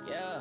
Yeah.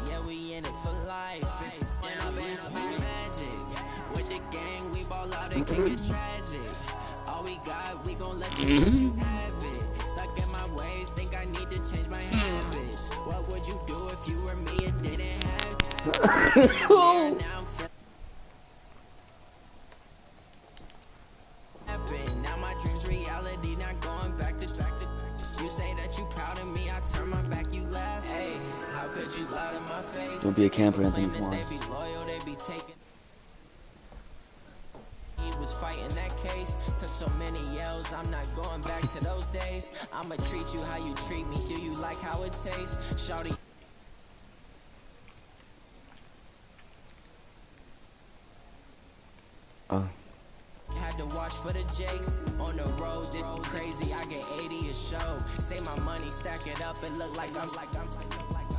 Yeah, we in it for life. When I've been magic with the gang, we ball out, it can get tragic. All we got, we gon' let you have it. Stuck in my ways, think I need to change my habits. What would you do if you were me and didn't have it? Now my dreams reality, not going back to. You say that you proud of me, I turn my back, you laugh. Hey, how could you lie to my face? Don't be a camper, I think. They be loyal, they be taking. He was fighting that case, took so many yells, I'm not going back to those days. I'ma treat you how you treat me, do you like how it tastes? Shawty. Had to watch for the jakes on the road, this crazy, I get 80 a show. Say my money, stack it up, it look like I'm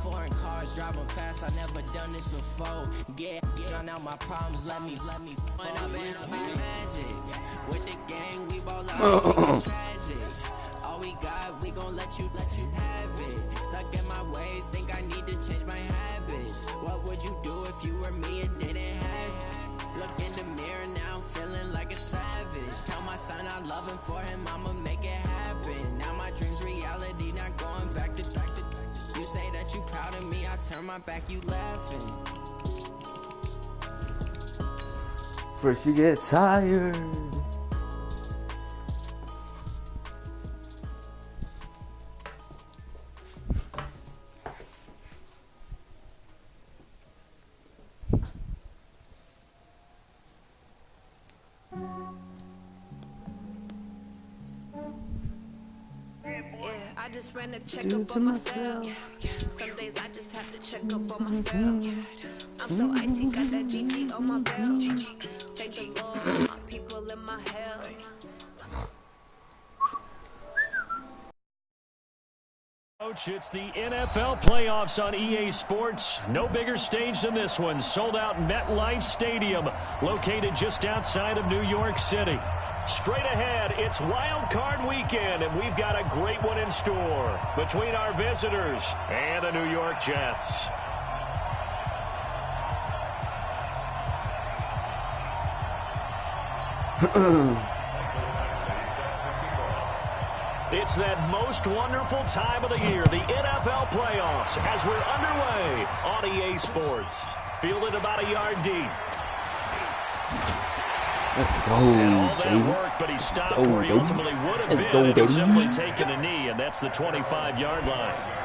foreign cars, driving fast, I never done this before. Get on out my problems, let me When I've been magic with the gang, we ball out, tragic. All we got, we gon' let you have it. Stuck in my ways, think I need to change my habits. What would you do if you were me and didn't have it? Look in the mirror now, I'm feeling like a savage. Tell my son I love him, for him I'ma make it happen. Now my dreams reality, not going back to. You say that you proud of me, I turn my back, you laughing. First you get tired. I just ran a check up on myself. Some days I just have to check up on myself. I'm so icy, got that GG on my belt. Thank the Lord for my people in my hell. Coach, it's the NFL playoffs on EA Sports. No bigger stage than this one. Sold out MetLife Stadium, located just outside of New York City. Straight ahead, it's Wildcard weekend, and we've got a great one in store between our visitors and the New York Jets. It's that most wonderful time of the year, the NFL playoffs, as we're underway on EA Sports. Fielded about a yard deep. Let's go, and all that work, but he stopped where he ultimately would have been if he'd simply taken a knee, and that's the 25-yard line.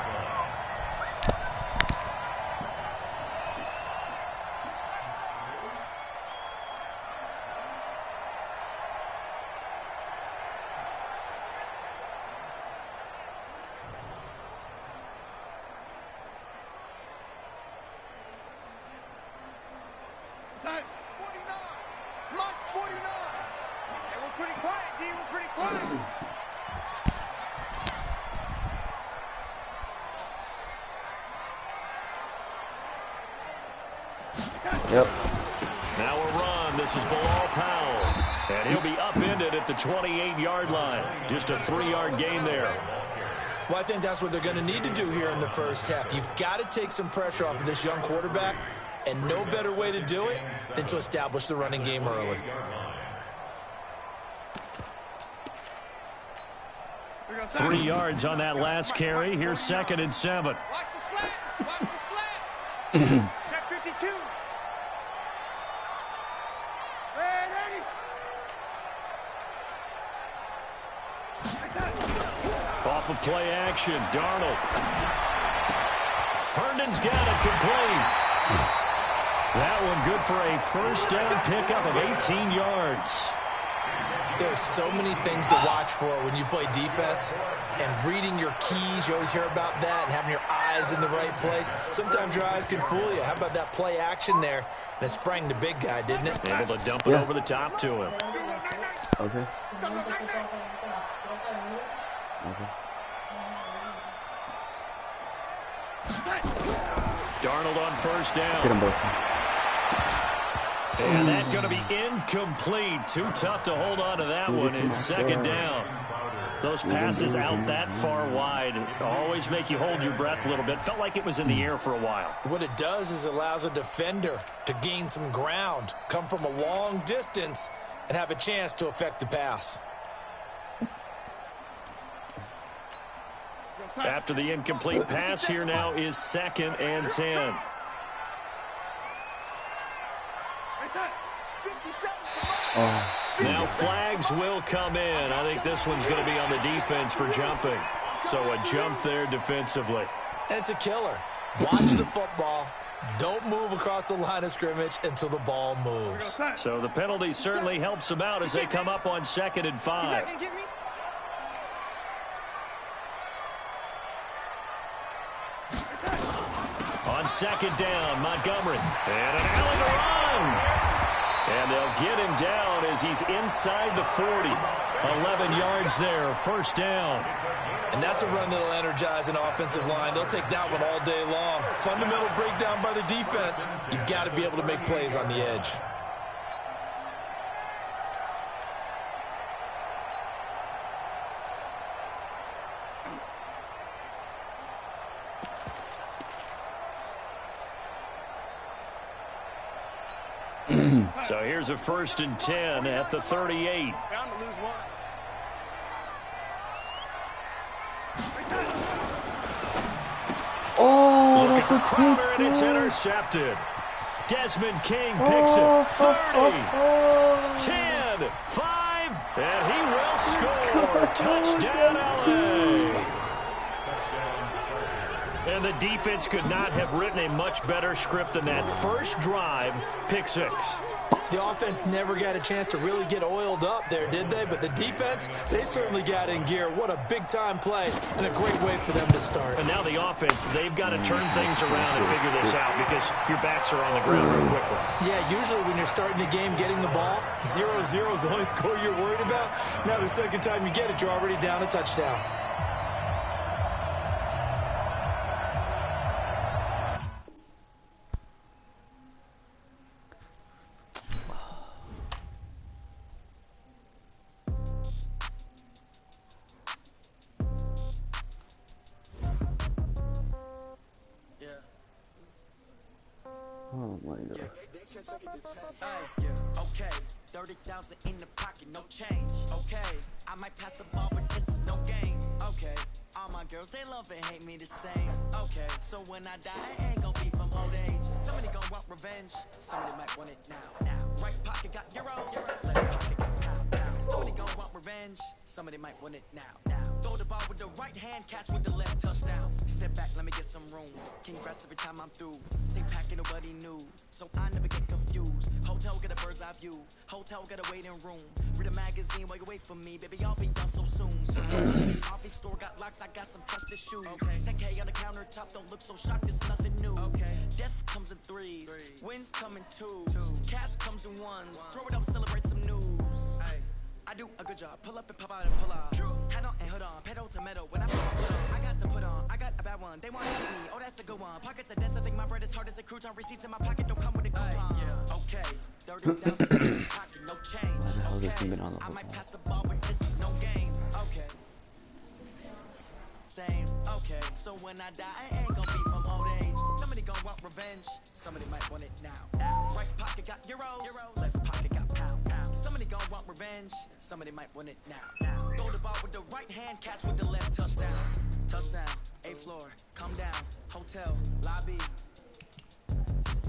Yep. Now a run. This is Bilal Powell. And he'll be upended at the 28-yard line. Just a 3-yard gain there. Well, I think that's what they're going to need to do here in the first half. You've got to take some pressure off of this young quarterback, and no better way to do it than to establish the running game early. 3 yards on that last carry. Here's 2nd and 7. Watch the slants. Watch the slants. Check 52. Ready. Off of play action, Darnold. Herndon's got it complete. That one good for a first down pickup of 18 yards. There's so many things to watch for when you play defense, and reading your keys, you always hear about that, and having your eyes in the right place. Sometimes your eyes can fool you. How about that play action there? And it sprang the big guy, didn't it? Able to dump it over the top to him. Okay. Okay. Darnold on first down. Get him, Wilson. And that's going to be incomplete. Too tough to hold on to that one. It's 2nd down. Those passes out that far wide always make you hold your breath a little bit. Felt like it was in the air for a while. What it does is it allows a defender to gain some ground, come from a long distance, and have a chance to affect the pass. After the incomplete pass, here now is 2nd and 10. Now flags will come in. I think this one's going to be on the defense for jumping. So a jump there defensively. And it's a killer. Watch the football. Don't move across the line of scrimmage until the ball moves. So the penalty certainly helps them out as they come up on 2nd and 5. On 2nd down, Montgomery. And an alley to run. And they'll get him down as he's inside the 40. 11 yards there, first down. And that's a run that'll energize an offensive line. They'll take that one all day long. Fundamental breakdown by the defense. You've got to be able to make plays on the edge. So here's a 1st and 10 at the 38. Bound to lose one. Oh, Looking that's for a Crowder, pick and it's six. intercepted. Desmond King picks it. 30, 10, 5, and he will score. Touchdown, LA. And the defense could not have written a much better script than that. First drive, pick 6. The offense never got a chance to really get oiled up there, did they? But the defense, they certainly got in gear. What a big-time play and a great way for them to start. And now the offense, they've got to turn things around and figure this out because your backs are on the ground real quickly. Yeah, usually when you're starting the game getting the ball, 0-0 is the only score you're worried about. Now the second time you get it, you're already down a touchdown. Oh my god. Hey, okay, 30,000 in the pocket, no change. Okay, I might pass the ball, but this is no game. Okay, all my girls, they love and hate me the same. Okay, so when I die, it ain't gonna be from old age. Somebody gonna want revenge, somebody might want it now. Right pocket got euros, left pocket got pound. Somebody gonna want revenge, somebody might want it now. Throw the ball with the right hand, catch with the left, touchdown. Step back, let me get some room. Congrats every time I'm through. Stay packing nobody new, so I never get confused. Hotel get a bird's eye view. Hotel get a waiting room. Read a magazine while you wait for me, baby. I'll be done so soon. Off each store got locks, I got some trusted shoes. 10K on the countertop, don't look so shocked. It's nothing new. Death comes in threes, wins come in twos, cash comes in ones. Throw it up, celebrate some news. I do a good job. Pull up and pop out and pull out. Head on and hood on. Pedal to metal. When I put my foot on, I got to put on. I got a bad one. They want to keep me. Oh, that's a good one. Pockets are dense. I think my bread is hard as a crouton. Receipts in my pocket don't come with a coupon. Okay. 30,000 in my pocket. No change. hell is this thing Okay. been on the I whole might time? pass the ball, but this is no game. Okay. Same. Okay. So when I die, I ain't gonna be from old age. Somebody gonna want revenge. Somebody might want it now. Right pocket got euros. Left pocket got pound. Somebody gonna want revenge. Somebody might want it now. Throw the the ball with the right hand, catch with the left. Touchdown, touchdown, A floor, come down, hotel, lobby.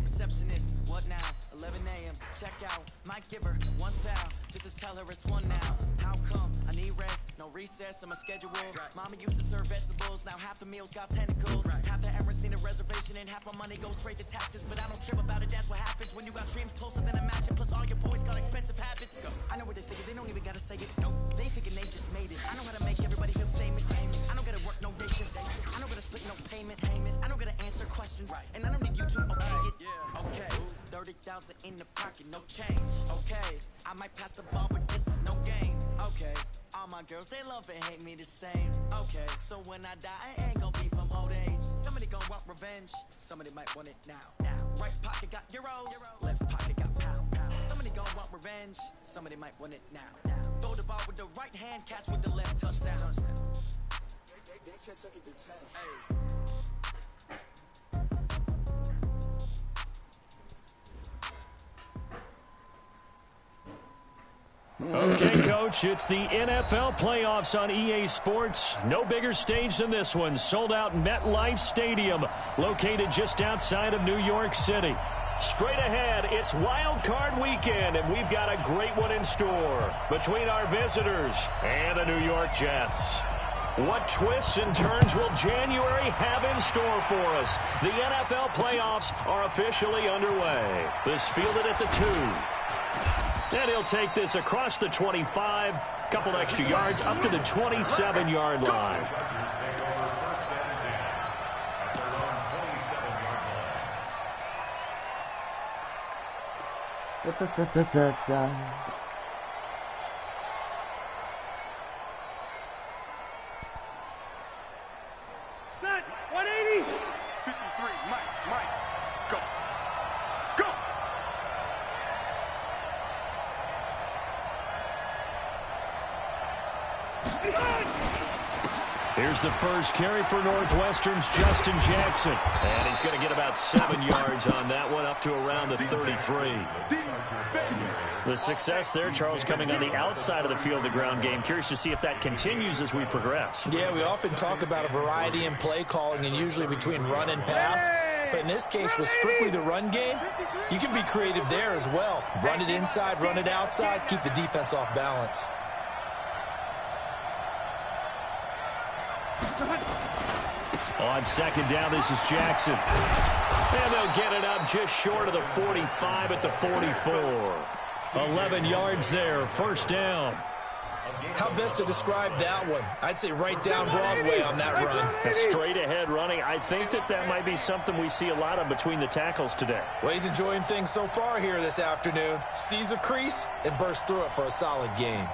Receptionist, what now? 11 a.m. Check out. Might give her one foul just to tell her it's one now. How come? I need rest, no recess on my schedule. Mama used to serve vegetables, now half the meals got tentacles. Half the errands need a reservation and half my money goes straight to taxes. But I don't trip about it, that's what happens when you got dreams closer than a match. Plus all your boys got expensive habits. I know what they figure, they don't even gotta say it. No, they thinking they just made it. I know how to make everybody feel famous. I don't gotta work no day shift. I don't gotta split no payment. I don't gotta answer questions. And I don't need you to okay it. Okay, 30,000 in the pocket, no change. Okay, I might pass the ball, but this is no game. Okay, all my girls, they love and hate me the same. Okay, so when I die, I ain't gonna be from old age. Somebody gon' want revenge, somebody might want it now. Right pocket got euros, left pocket got pound. Somebody gon' want revenge, somebody might want it now. Throw the ball with the right hand, catch with the left. Touchdown. Hey. Okay, Coach, it's the NFL playoffs on EA Sports. No bigger stage than this one. Sold out MetLife Stadium, located just outside of New York City. Straight ahead, it's Wildcard weekend, and we've got a great one in store between our visitors and the New York Jets. What twists and turns will January have in store for us? The NFL playoffs are officially underway. This fielded at the 2. And he'll take this across the 25, couple extra yards up to the 27-yard line. Set. 180. 53. Mike. Go. Go. Here's the first carry for Northwestern's Justin Jackson. And he's going to get about 7 yards on that one, up to around the 33. The success there, Charles, coming on the outside of the field, the ground game. Curious to see if that continues as we progress. Yeah, we often talk about a variety in play calling and usually between run and pass. But in this case, with strictly the run game, you can be creative there as well. Run it inside, run it outside, keep the defense off balance. On second down, this is Jackson. And they'll get it up just short of the 45 at the 44. 11 yards there, first down. How best to describe that one? I'd say right down Broadway on that run. A straight ahead running. I think that might be something we see a lot of between the tackles today. Well, he's enjoying things so far here this afternoon. Sees a crease and bursts through it for a solid game.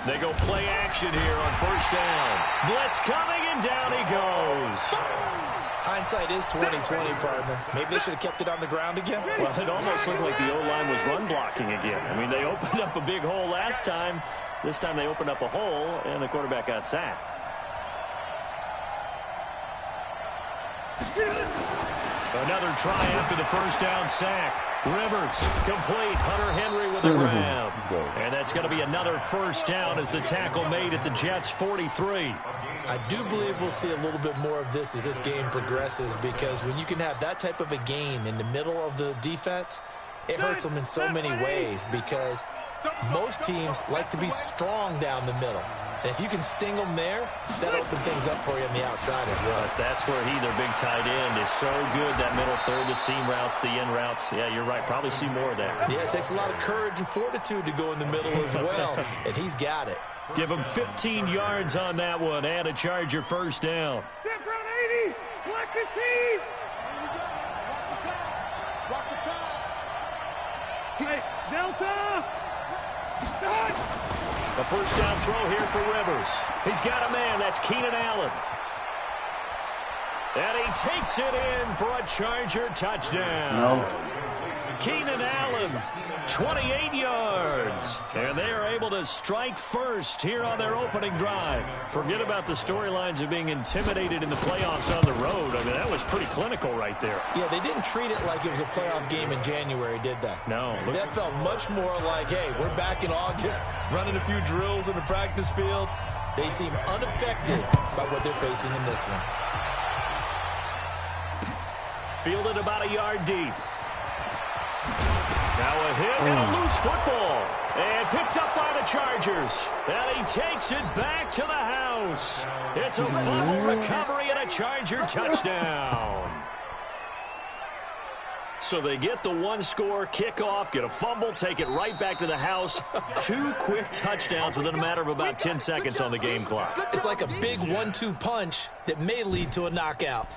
They go play action here on first down. Blitz coming, and down he goes. Hindsight is 20/20, partner. Maybe they should have kept it on the ground again. Well, it almost looked like the O-line was run blocking again. I mean, they opened up a big hole last time. This time they opened up a hole, and the quarterback got sacked. Another try after the first down sack. Rivers complete. Hunter Henry with a grab. And that's going to be another first down as the tackle made at the Jets' 43. I do believe we'll see a little bit more of this as this game progresses, because when you can have that type of a game in the middle of the defense, it hurts them in so many ways, because most teams like to be strong down the middle. And if you can sting them there, that'll open things up for you on the outside as well. But that's where he, their big tight end, is so good, that middle third, the seam routes, the in routes. Yeah, you're right. Probably see more of that. Yeah, it takes a lot of courage and fortitude to go in the middle as well, and he's got it. Give him 15 yards on that one and a Charger first down. Step front 80. Collect the team. Watch the pass. Hey, Delta. Start. A first down throw here for Rivers. He's got a man. That's Keenan Allen. And he takes it in for a Charger touchdown. Keenan Allen, 28 yards. And they are able to strike first here on their opening drive. Forget about the storylines of being intimidated in the playoffs on the road. I mean, that was pretty clinical right there. Yeah, they didn't treat it like it was a playoff game in January, did they? No. That felt much more like, hey, we're back in August, running a few drills in the practice field. They seem unaffected by what they're facing in this one. Fielded about a yard deep. Now a hit and a loose football. And picked up by the Chargers. And he takes it back to the house. It's a fumble recovery and a Charger touchdown. So they get the one-score kickoff, get a fumble, take it right back to the house. 2 quick touchdowns within a matter of about 10 seconds on the game clock. It's like a big 1-2 punch that may lead to a knockout.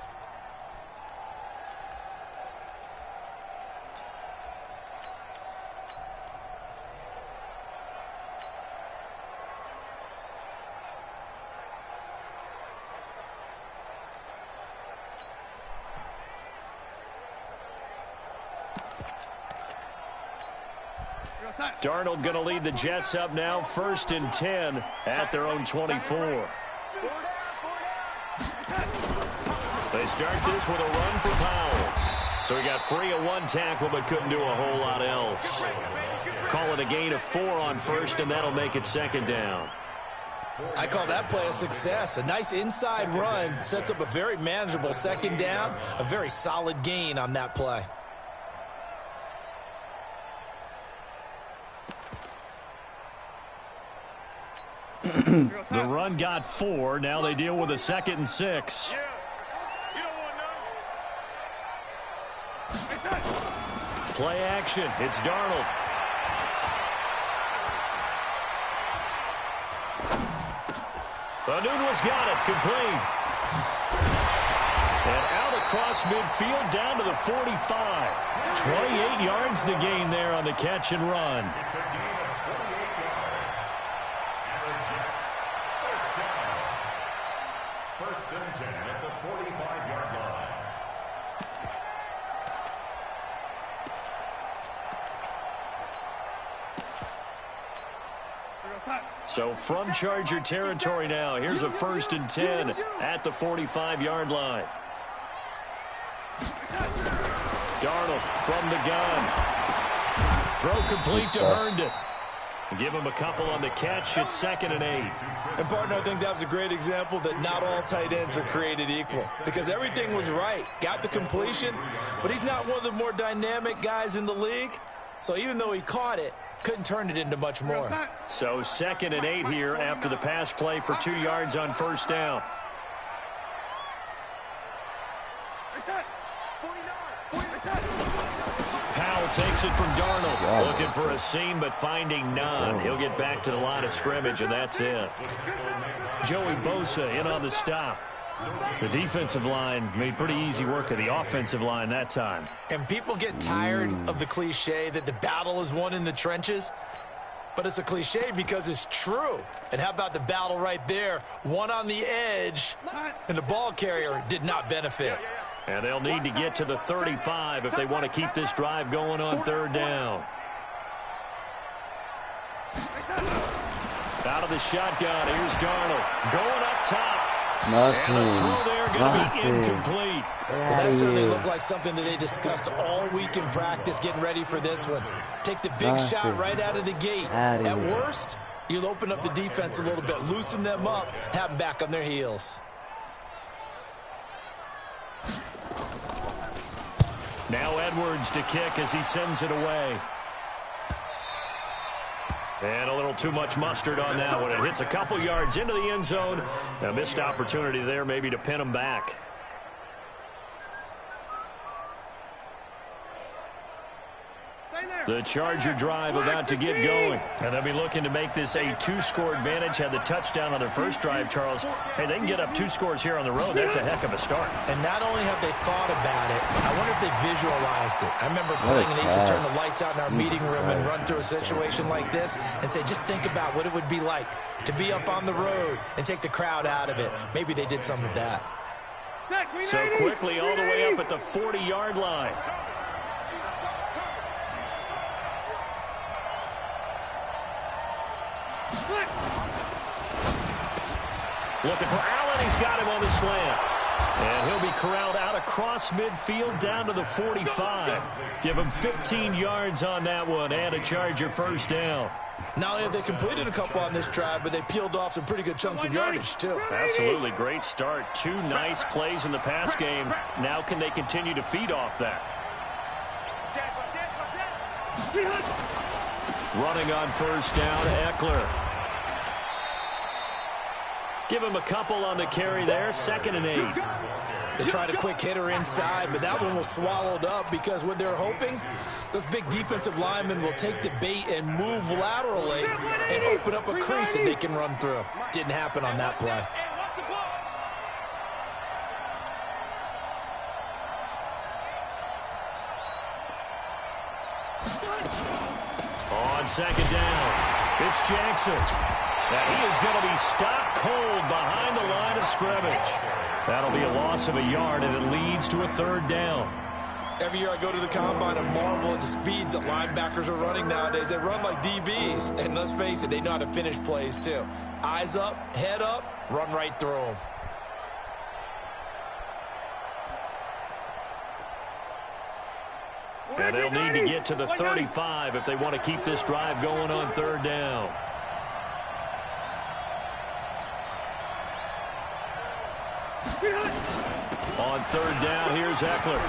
Darnold going to lead the Jets up now, 1st and 10 at their own 24. They start this with a run for Powell. So he got free of 1 tackle but couldn't do a whole lot else. Call it a gain of 4 on 1st, and that'll make it 2nd down. I call that play a success. A nice inside run sets up a very manageable 2nd down, a very solid gain on that play. The run got 4. Now they deal with a 2nd and 6. Play action. It's Darnold. Nunez got it. Complete. And out across midfield down to the 45. 28 yards the gain there on the catch and run. So from Charger territory now, here's a 1st and 10 at the 45-yard line. Darnold from the gun. Throw complete to Herndon. Give him a couple on the catch. It's 2nd and 8. And, partner, I think that was a great example that not all tight ends are created equal, because everything was right. Got the completion, but he's not one of the more dynamic guys in the league. So even though he caught it, couldn't turn it into much more. So 2nd and 8 here after the pass play for 2 yards on 1st down. Powell takes it from Darnold. Looking for a seam, but finding none. He'll get back to the line of scrimmage, and that's it. Joey Bosa in on the stop. The defensive line made pretty easy work of the offensive line that time. And people get tired of the cliche that the battle is won in the trenches. But it's a cliche because it's true. And how about the battle right there? One on the edge, and the ball carrier did not benefit. And they'll need to get to the 35 if they want to keep this drive going on 3rd down. Out of the shotgun, here's Darnold. Going up top. Nothing. And the throw there going to be incomplete. Well, that certainly looked like something that they discussed all week in practice getting ready for this one. Take the big shot right out of the gate. At worst, you'll open up the defense a little bit, loosen them up, have them back on their heels. Now Edwards to kick as he sends it away. And a little too much mustard on that one. It hits a couple yards into the end zone. A missed opportunity there maybe to pin him back. The Charger drive about to get going. And they'll be looking to make this a 2-score advantage. Had the touchdown on their first drive, Charles. Hey, they can get up 2 scores here on the road. That's a heck of a start. And not only have they thought about it, I wonder if they visualized it. I remember playing and they used to turn the lights out in our meeting room and run through a situation like this and say, just think about what it would be like to be up on the road and take the crowd out of it. Maybe they did some of that. So quickly all the way up at the 40-yard line. Looking for Allen. He's got him on the slant. And he'll be corralled out across midfield down to the 45. Give him 15 yards on that one and a Charger first down. Not only have they completed a couple on this drive, but they peeled off some pretty good chunks of yardage, too. Absolutely great start. 2 nice plays in the pass game. Now can they continue to feed off that? Running on first down, Eckler. Give him a couple on the carry there. 2nd and 8. They tried a quick hitter inside, but that one was swallowed up because what they're hoping, those big defensive linemen will take the bait and move laterally and open up a crease that they can run through. Didn't happen on that play. On 2nd down, it's Jackson. And he is going to be stopped cold behind the line of scrimmage. That'll be a loss of a yard, and it leads to a 3rd down. Every year I go to the combine and marvel at the speeds that linebackers are running nowadays. They run like DBs. And let's face it, they know how to finish plays too. Eyes up, head up, run right through them. And they'll need to get to the 35 if they want to keep this drive going on 3rd down. On 3rd down, here's Eckler.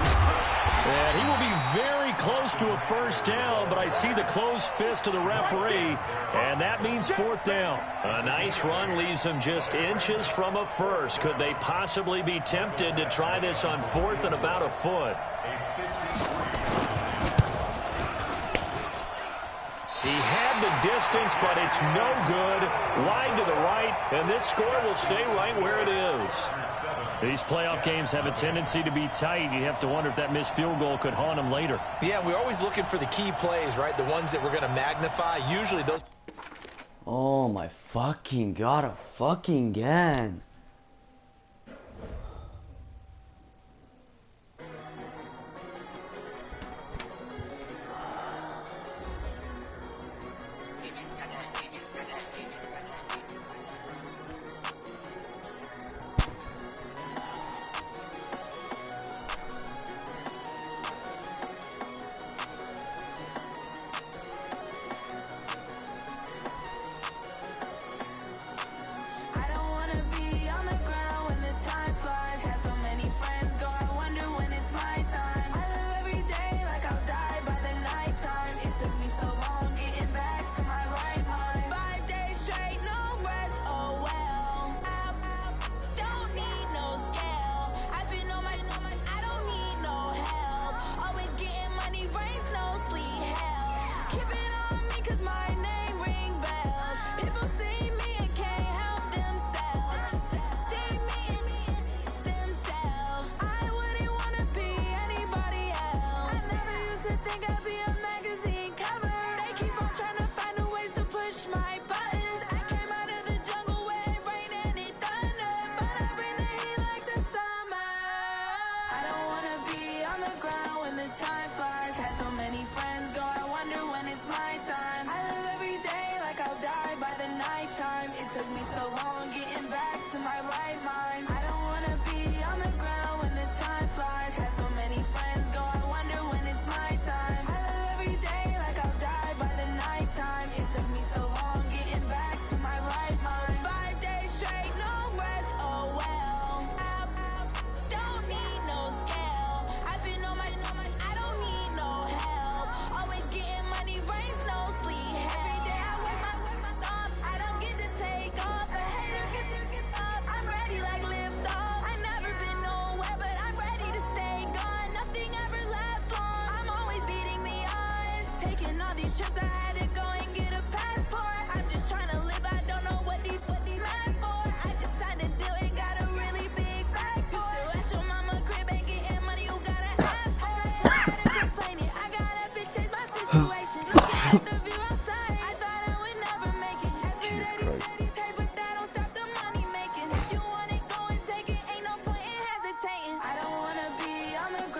And he will be very close to a first down, but I see the closed fist of the referee, and that means 4th down. A nice run leaves him just inches from a first. Could they possibly be tempted to try this on 4th and about a foot? He had the distance, but it's no good. Wide to the right, and this score will stay right where it is. These playoff games have a tendency to be tight. You have to wonder if that missed field goal could haunt them later. Yeah, we're always looking for the key plays, right? The ones that we're going to magnify. Usually those... Oh my fucking god, again.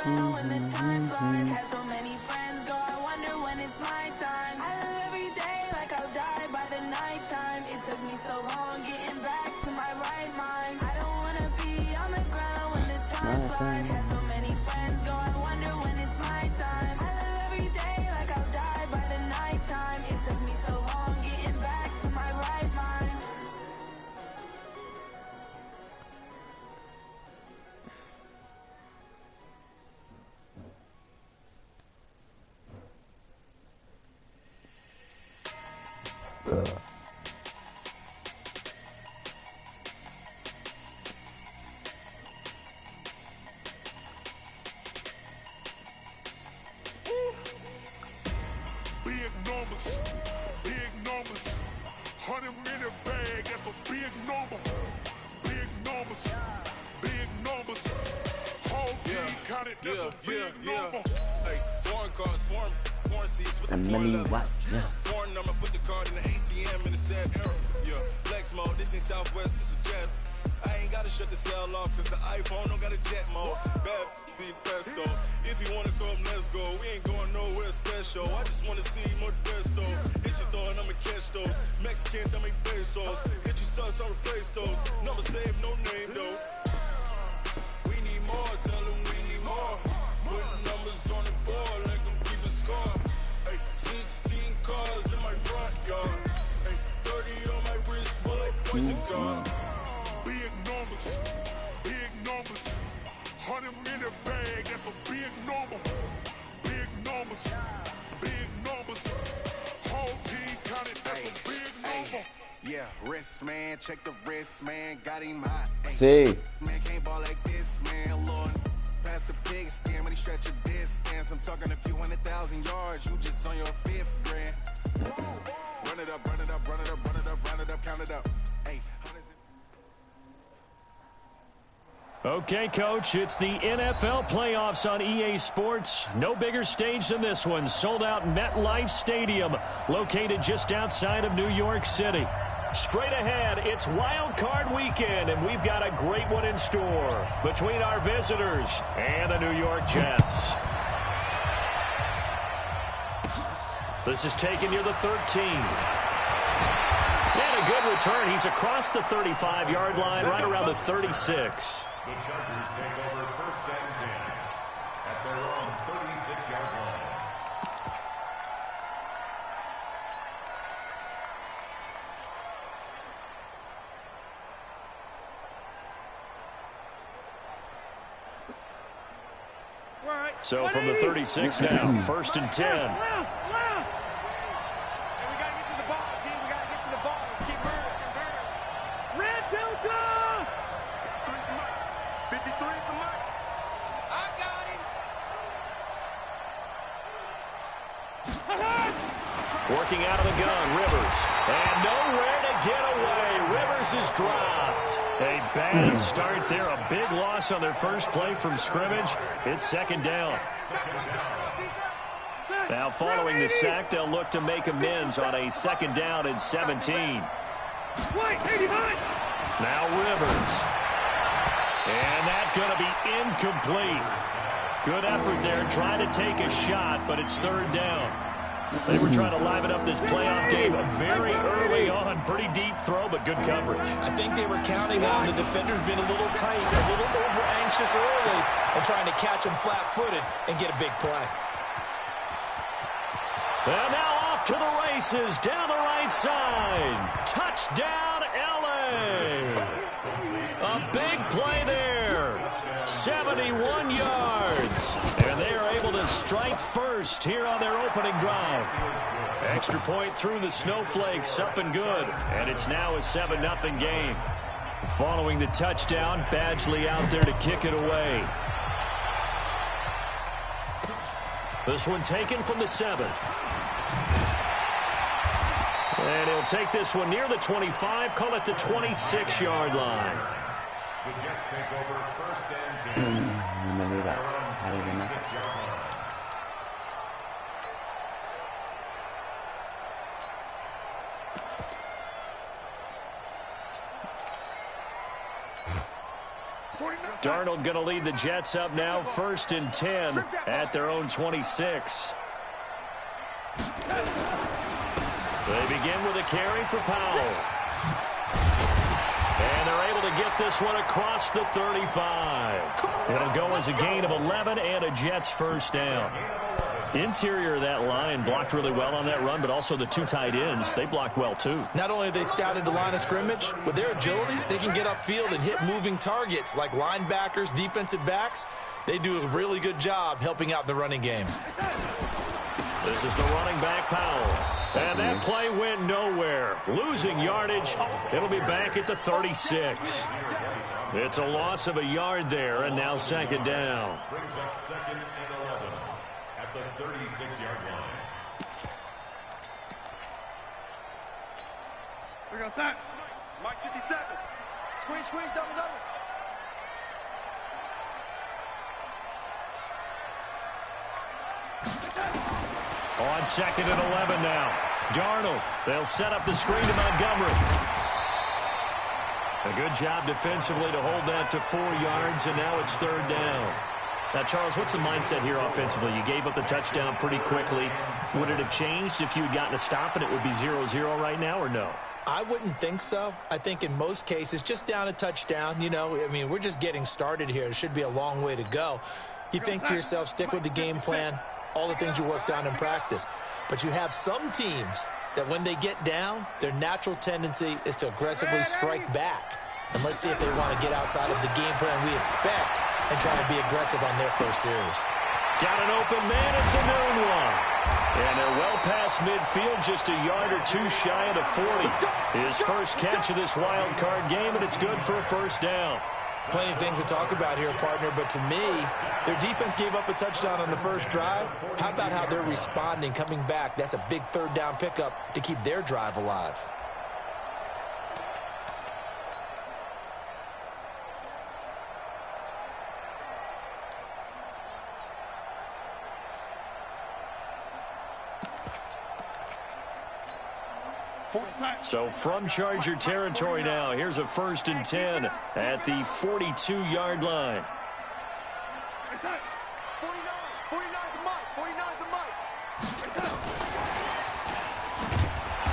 When the time flies, had so many friends go, I wonder when it's my time. I live every lines. Had so many friends go, I wonder when it's my time. I live every day like I'll die by the nighttime. It took me so long getting back to my right mind. Big numbers, 100-minute bag, that's a big number. Big numbers, whole team counted, that's a big number. Hey, foreign cars, foreign seats with the And foreign many leather. what? Yeah. Foreign number, put the card in the ATM in the sad era. Yeah, flex mode, this ain't Southwest, this a jet. I ain't gotta shut the cell off, cause the iPhone don't got a jet mode. Bad be pesto. If you wanna come, let's go. We ain't going nowhere special. I just wanna see more desto. Hit your throw and I'ma catch those. Mexican, I make pesos. Hit your sauce, I'll replace those. Number save, no name though. We need more, tell them we need more. Putting numbers on the board like I'm keeping score. Hey, 16 cars in my front yard. Hey, 30 on my wrist, while I point to God. Big numbers, 100-minute bag, that's a big number. Big numbers, whole team counted, that's a big number. Yeah, wrist man, check the wrist man, got him hot. See. Man can't ball like this, man. Lord, past the big skin when he stretch a distance. I'm talking a few 100,000 yards. You just on your 5th grand. Run it up, count it up. Hey, Okay, Coach, it's the NFL playoffs on EA Sports. No bigger stage than this one. Sold out MetLife Stadium, located just outside of New York City. Straight ahead, it's Wildcard weekend, and we've got a great one in store between our visitors and the New York Jets. This is taken near the 13. And a good return. He's across the 35-yard line, right around the 36. The Chargers take over 1st and 10 at their own 36-yard line. So from the 36 now, 1st and 10. And we got to get to the ball, team. We got to get to the ball. Let's keep burning. Red Delta! 53 is the mark. I got him. Working out of the gun, Rivers. And nowhere to get away. Rivers is dropped. A bad start there. A big loss on their first play from scrimmage. It's 2nd down. Now following the sack, they'll look to make amends on a 2nd down and 17. Now Rivers. And that's going to be incomplete. Good effort there trying to take a shot, but it's 3rd down. They were trying to liven up this playoff game very early on. Pretty deep throw, but good coverage. I think they were counting on the defenders being a little tight, a little over-anxious early, and trying to catch them flat-footed and get a big play. And now off to the races, down the right side. Touchdown, L.A. A big play there. 71 yards. And they are able to strike first here on their opening drive. Extra point through the snowflakes, up and good. And it's now a 7-0 game. Following the touchdown, Badgley out there to kick it away. This one taken from the 7. And he'll take this one near the 25, call it the 26-yard line. The Jets take over 1st and 10. Remember that. How do you remember? 26-yard line. Darnold going to lead the Jets up now, 1st and 10 at their own 26. They begin with a carry for Powell. And they're able to get this one across the 35. It'll go as a gain of 11 and a Jets first down. Interior of that line blocked really well on that run, but also the two tight ends, they blocked well too. Not only have they scouted the line of scrimmage, with their agility, they can get upfield and hit moving targets like linebackers, defensive backs. They do a really good job helping out the running game. This is the running back, Powell. And that play went nowhere. Losing yardage. It'll be back at the 36. It's a loss of a yard there, and now second down. Brings up second and 11 at the 36-yard line. We're going to start. Mike 57. Squeeze, double. On second and 11 now. Darnold, they'll set up the screen to Montgomery. A good job defensively to hold that to 4 yards, and now it's third down. Now, Charles, what's the mindset here offensively? You gave up the touchdown pretty quickly. Would it have changed if you had gotten a stop and it would be 0-0 right now, or no? I wouldn't think so. I think in most cases, just down a touchdown, you know, I mean, we're just getting started here. It should be a long way to go. You think to yourself, stick with the game plan, all the things you worked on in practice. But you have some teams that when they get down, their natural tendency is to aggressively strike back. And let's see if they want to get outside of the game plan we expect and try to be aggressive on their first series. Got an open man. It's a noon one. And they're well past midfield, just a yard or two shy of the 40. His first catch of this wild card game, and it's good for a first down. Plenty of things to talk about here, partner, but to me, their defense gave up a touchdown on the first drive. How about how they're responding, coming back? That's a big third down pickup to keep their drive alive. So from Charger territory now, here's a first and 10 at the 42-yard line. 49's the mic.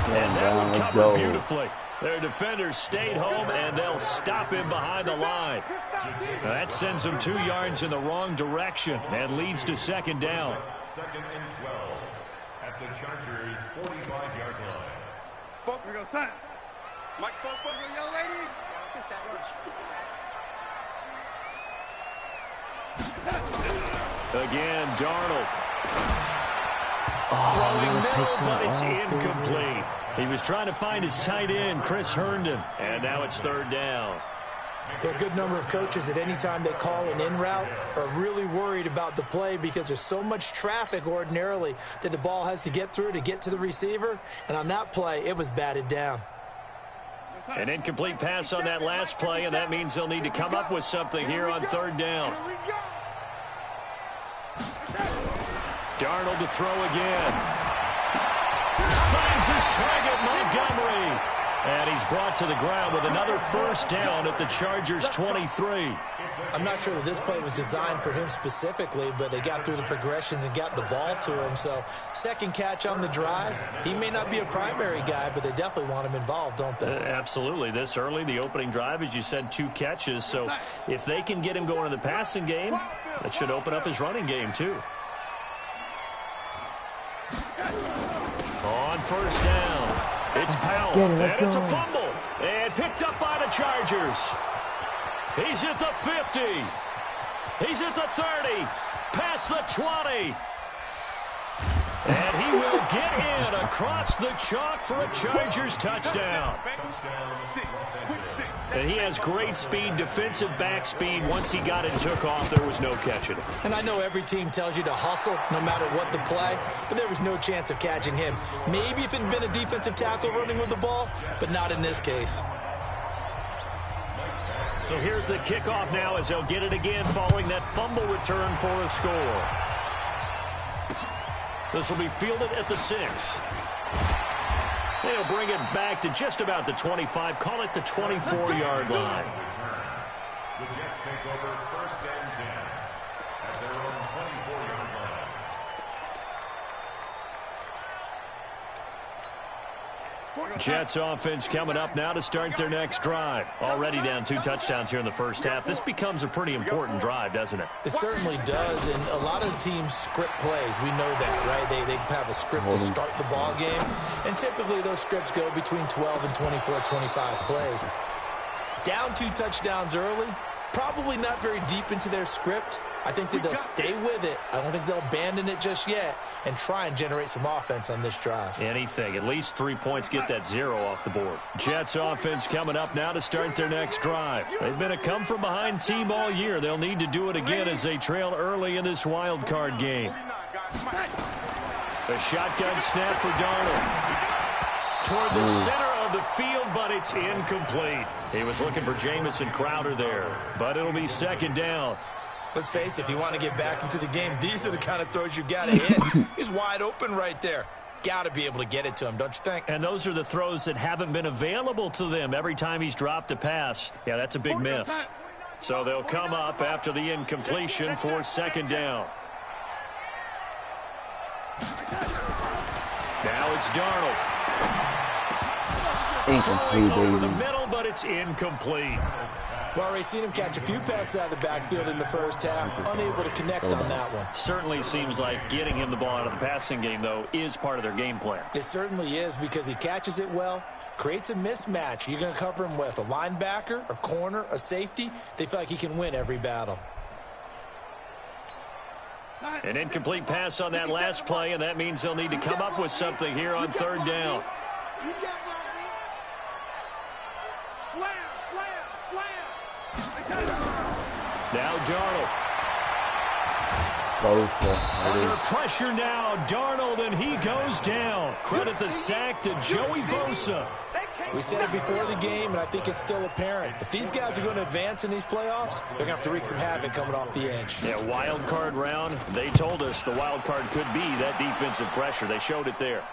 And that one covered beautifully. Their defenders stayed home, and they'll stop him behind the line. That sends him 2 yards in the wrong direction and leads to second down. Second and 12 at the Chargers' 45-yard line. We're going to sign. Mike spoke for you, young lady. Let's get Again, Darnold. Throwing middle, but it's incomplete. He was trying to find his tight end, Chris Herndon, and now it's third down. There are a good number of coaches that any time they call an in route are really worried about the play because there's so much traffic ordinarily that the ball has to get through to get to the receiver. And on that play, it was batted down. An incomplete pass on that last play, and that means they'll need to come up with something here on third down. Darnold to throw again. Finds his target, Montgomery. And he's brought to the ground with another first down at the Chargers' 23. I'm not sure that this play was designed for him specifically, but they got through the progressions and got the ball to him. So second catch on the drive. He may not be a primary guy, but they definitely want him involved, don't they? Absolutely. This early, the opening drive, as you said, 2 catches. So if they can get him going in the passing game, that should open up his running game too. On first down, it's Powell, and it's a fumble, and picked up by the Chargers. He's at the 50. He's at the 30, past the 20. And he will get in across the chalk for a Chargers touchdown. And he has great speed, defensive back speed. Once he got it and took off, there was no catching him. And I know every team tells you to hustle no matter what the play, but there was no chance of catching him. Maybe if it had been a defensive tackle running with the ball, but not in this case. So here's the kickoff now as they'll get it again following that fumble return for a score. This will be fielded at the 6. They'll bring it back to just about the 25, call it the 24-yard line. The Jets take over first and 10 at their own 24-yard line. Jets offense coming up now to start their next drive. Already down 2 touchdowns here in the first half. This becomes a pretty important drive, doesn't it? It certainly does, and a lot of teams script plays. We know that, right? They have a script to start the ball game, and typically those scripts go between 12 and 24, 25 plays. Down 2 touchdowns early, probably not very deep into their script. I think that they'll stay with it. I don't think they'll abandon it just yet and try and generate some offense on this drive. Anything. At least 3 points, get that 0 off the board. Jets offense coming up now to start their next drive. They've been a come-from-behind team all year. They'll need to do it again as they trail early in this wild card game. A shotgun snap for Darnold. Toward the center of the field, but it's incomplete. He was looking for Jamison Crowder there, but it'll be second down. Let's face it, if you want to get back into the game, these are the kind of throws you got to hit. He's wide open right there. Got to be able to get it to him, don't you think? And those are the throws that haven't been available to them every time he's dropped a pass. Yeah, that's a big miss. So they'll come up after the incompletion for second down. Now it's Darnold. Incomplete, Over the baby. middle, but it's incomplete. Well, already seen him catch a few passes out of the backfield in the first half, unable to connect on that one. Certainly seems like getting him the ball out of the passing game, though, is part of their game plan. It certainly is because he catches it well, creates a mismatch. You're going to cover him with a linebacker, a corner, a safety. They feel like he can win every battle. An incomplete pass on that last play, and that means they'll need to come up with something here on third down. Now Darnold. Under pressure now, Darnold, and he goes down. Credit the sack to Joey Bosa. We said it before the game, and I think it's still apparent. If these guys are going to advance in these playoffs, they're going to have to wreak some havoc coming off the edge. Yeah, wild card round. They told us the wild card could be that defensive pressure. They showed it there.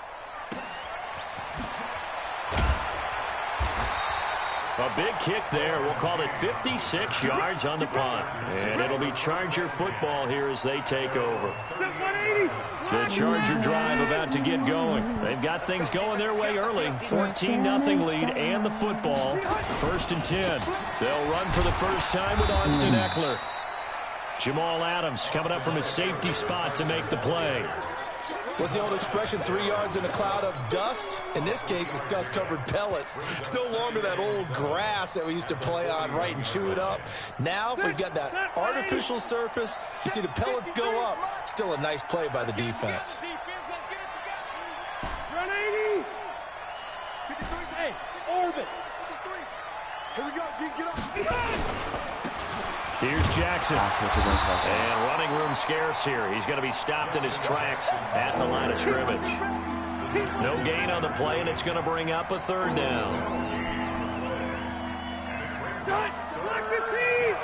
A big kick there. We'll call it 56 yards on the punt. And it'll be Charger football here as they take over. The Charger drive about to get going. They've got things going their way early. 14-0 lead and the football. 1st and 10. They'll run for the first time with Austin Eckler. Jamal Adams coming up from his safety spot to make the play. What's the old expression, 3 yards in a cloud of dust? In this case, it's dust-covered pellets. It's no longer that old grass that we used to play on, right, and chew it up. Now we've got that artificial surface. You see the pellets go up. Still a nice play by the defense. Run 80. 53. Hey, orbit. 53. Here we go. Get up. Here's Jackson. And running room scarce here. He's going to be stopped in his tracks at the line of scrimmage. No gain on the play, and it's going to bring up a third down. Select the team.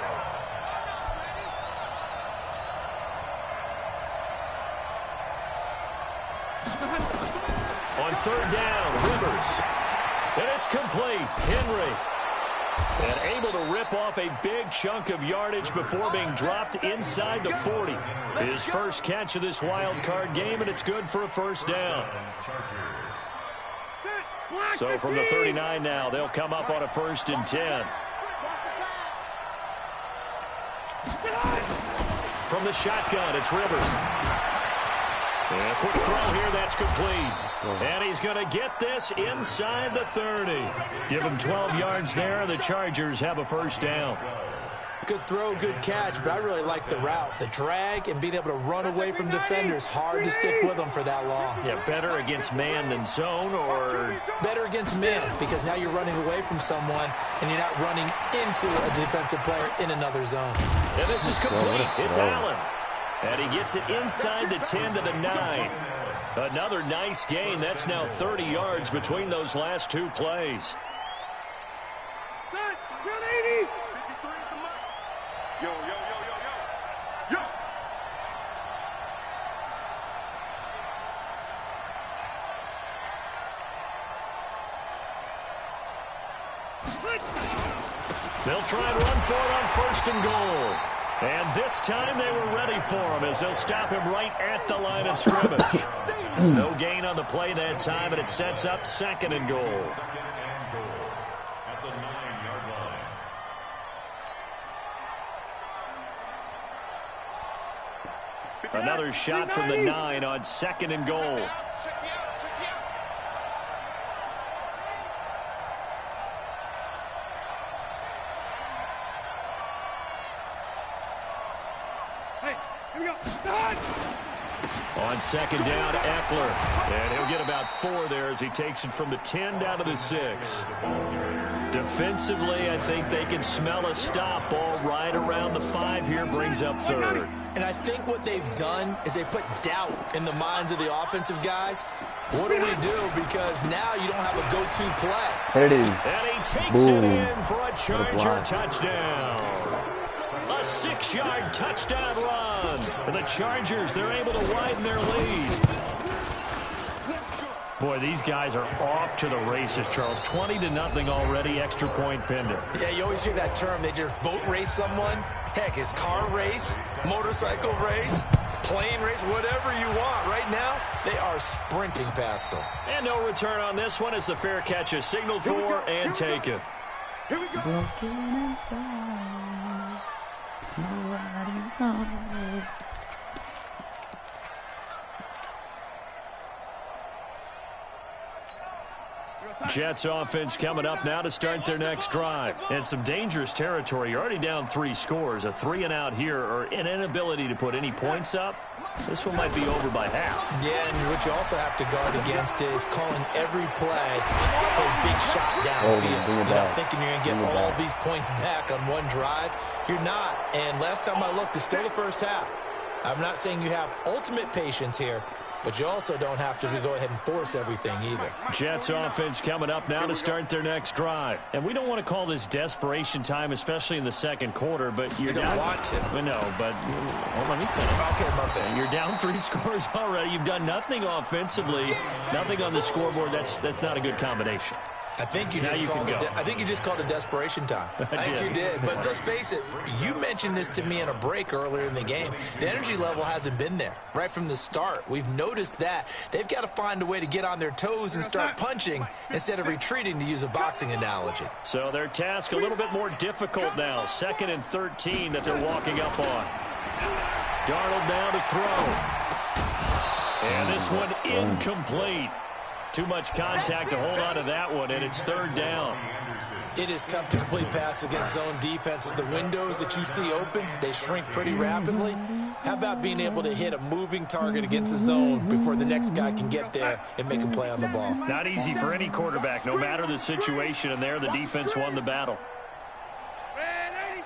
On third down, Rivers. And it's complete. Henry. And able to rip off a big chunk of yardage before being dropped inside the 40. His first catch of this wild card game, and it's good for a first down. So from the 39 now, they'll come up on a 1st and 10. From the shotgun, it's Rivers. And a quick throw here, that's complete. And he's going to get this inside the 30. Give him 12 yards there. The Chargers have a first down. Good throw, good catch, but I really like the route. The drag and being able to run away from defenders. Hard to stick with them for that long. Yeah, better against man than zone, or better against man, because now you're running away from someone and you're not running into a defensive player in another zone. And this is complete. It's Allen. And he gets it inside the 10 to the 9. Another nice gain. That's now 30 yards between those last 2 plays. Run 80. 53 at the left. Yo. They'll try and run for it on 1st and goal. And this time they were ready for him as they'll stop him right at the line of scrimmage. No gain on the play that time, and it sets up 2nd and goal. At the 9-yard line. Another shot from the 9 on 2nd and goal. On 2nd down, Eckler. And he'll get about 4 there as he takes it from the 10 down to the 6. Defensively, I think they can smell a stop. Ball right around the 5 here, brings up 3rd. And I think what they've done is they put doubt in the minds of the offensive guys. What do we do? Because now you don't have a go-to play. There it is. And he takes Boom. it in for a Charger touchdown. A 6-yard touchdown run. And the Chargers, they're able to widen their lead. Boy, these guys are off to the races, Charles. 20-0 already, extra point pending. Yeah, you always hear that term. They just boat race someone. Heck, it's car race, motorcycle race, plane race, whatever you want. Right now, they are sprinting past them. And no return on this one as the fair catch is signaled for and taken. Here we go. Broken inside. Nobody knows. Jets offense coming up now to start their next drive. And some dangerous territory. You're already down 3 scores. A 3-and-out here or an inability to put any points up. This one might be over by half. Yeah, and what you also have to guard against is calling every play for a big shot downfield. You're not thinking you're going to get all these points back on one drive. You're not. And last time I looked, it's still the first half. I'm not saying you have ultimate patience here, but you also don't have to go ahead and force everything either. Jets offense coming up now to start their next drive. And we don't want to call this desperation time, especially in the second quarter, but you're down. You don't want to. No, but well, let me finish. Okay, my bad. You're down 3 scores already. You've done nothing offensively, nothing on the scoreboard. That's not a good combination. I think you just called it desperation time. I think you did. But let's face it, you mentioned this to me in a break earlier in the game. The energy level hasn't been there right from the start. We've noticed that. They've got to find a way to get on their toes and start punching instead of retreating, to use a boxing analogy. So their task a little bit more difficult now. 2nd and 13 that they're walking up on. Darnold now to throw. And this one incomplete. Too much contact to hold on to that one, and it's 3rd down. It is tough to complete passes against zone defenses. The windows that you see open, they shrink pretty rapidly. How about being able to hit a moving target against a zone before the next guy can get there and make a play on the ball? Not easy for any quarterback, no matter the situation, and there the defense won the battle. Man, 80.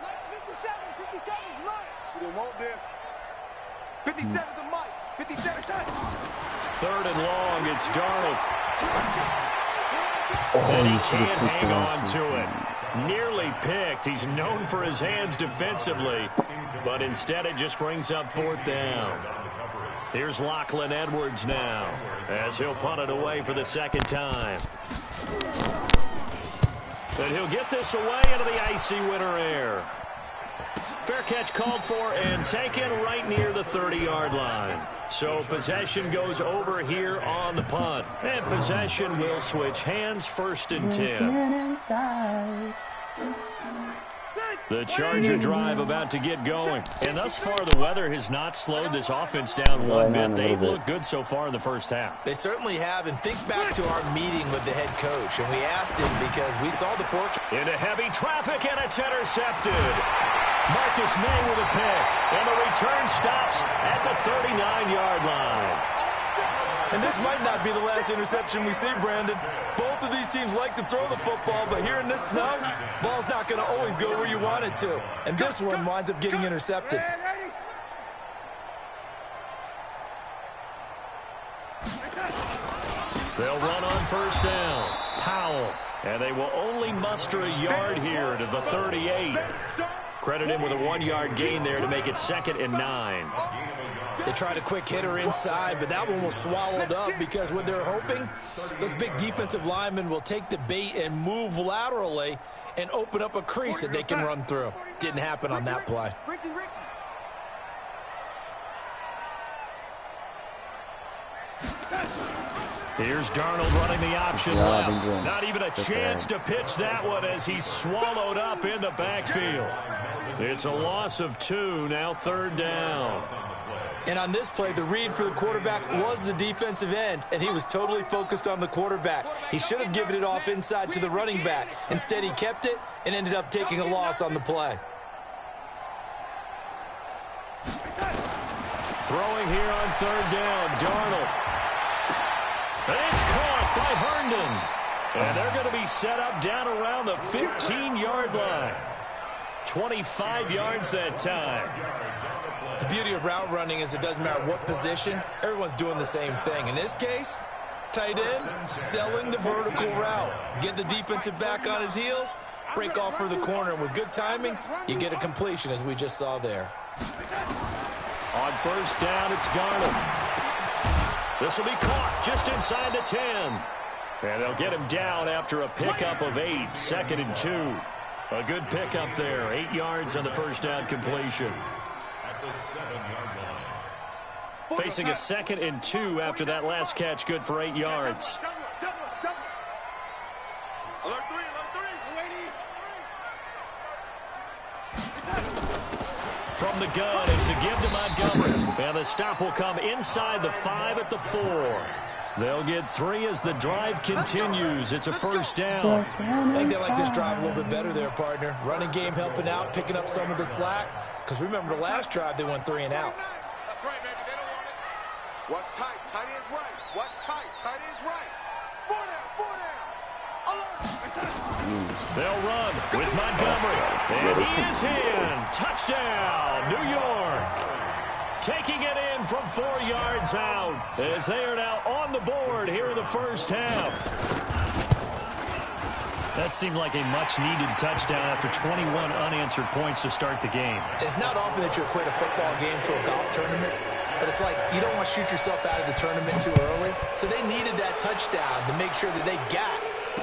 57's mine. We don't want this. 57's the mic. 57's touch. 3rd and long, it's Darnold. And he can't hang on to it. Nearly picked. He's known for his hands defensively, but instead it just brings up 4th down. Here's Lachlan Edwards now, as he'll punt it away for the 2nd time. But he'll get this away into the icy winter air. Fair catch called for and taken right near the 30-yard line. So possession goes over here on the punt. And possession will switch hands, 1st and 10. The Charger drive about to get going. And thus far, the weather has not slowed this offense down one bit. They've looked good so far in the first half. They certainly have. And think back to our meeting with the head coach. And we asked him because we saw the forecast. Into heavy traffic, and it's intercepted. Marcus May with a pick. And the return stops at the 39-yard line. And this might not be the last interception we see, Brandon. Both of these teams like to throw the football, but here in this snow, ball's not going to always go where you want it to. And this one winds up getting intercepted. They'll run on 1st down. Powell. And they will only muster a yard here to the 38. Credit him with a 1-yard gain there to make it 2nd and 9. They tried a quick hitter inside, but that one was swallowed up because what they're hoping, those big defensive linemen will take the bait and move laterally and open up a crease that they can run through. Didn't happen on that play. Here's Darnold running the option left. Not even a chance to pitch that one as he's swallowed up in the backfield. It's a loss of 2, now 3rd down. And on this play, the read for the quarterback was the defensive end, and he was totally focused on the quarterback. He should have given it off inside to the running back. Instead, he kept it and ended up taking a loss on the play. Throwing here on 3rd down, Darnold. And it's caught by Herndon. And they're going to be set up down around the 15-yard line. 25 yards that time. The beauty of route running is it doesn't matter what position. Everyone's doing the same thing. In this case, tight end, selling the vertical route. Get the defensive back on his heels, break off for the corner. And with good timing, you get a completion, as we just saw there. On 1st down, it's Darnold. This will be caught just inside the 10. And they'll get him down after a pickup of 8. 2nd and 2. A good pickup there. 8 yards on the 1st down completion. At the 7-yard line. Facing a 2nd and 2 after that last catch. Good for 8 yards. Alert 3. From the gun, it's a give to Montgomery. And the stop will come inside the 5 at the 4. They'll get 3 as the drive continues. It's a 1st down. I think they like this drive a little bit better there, partner. Running game helping out, picking up some of the slack. Because remember the last drive, they went 3 and out. That's right, baby. They don't want it. What's tight? Tight is right. What's tight? Tight is right. 4 down. Alert. They'll run with Montgomery. And he is in. Touchdown, New York. Taking it in from 4 yards out as they are now on the board here in the 1st half. That seemed like a much-needed touchdown after 21 unanswered points to start the game. It's not often that you equate a football game to a golf tournament, but it's like you don't want to shoot yourself out of the tournament too early. So they needed that touchdown to make sure that they got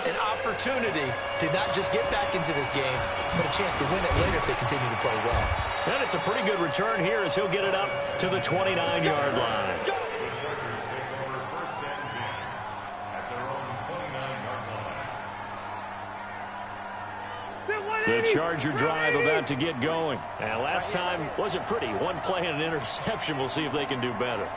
an opportunity to not just get back into this game, but a chance to win it later if they continue to play well. And it's a pretty good return here as he'll get it up to the 29-yard line. The Chargers take over 1st and 10 at their own 29-yard line. The Charger drive about to get going. And last time wasn't pretty. One play and an interception. We'll see if they can do better.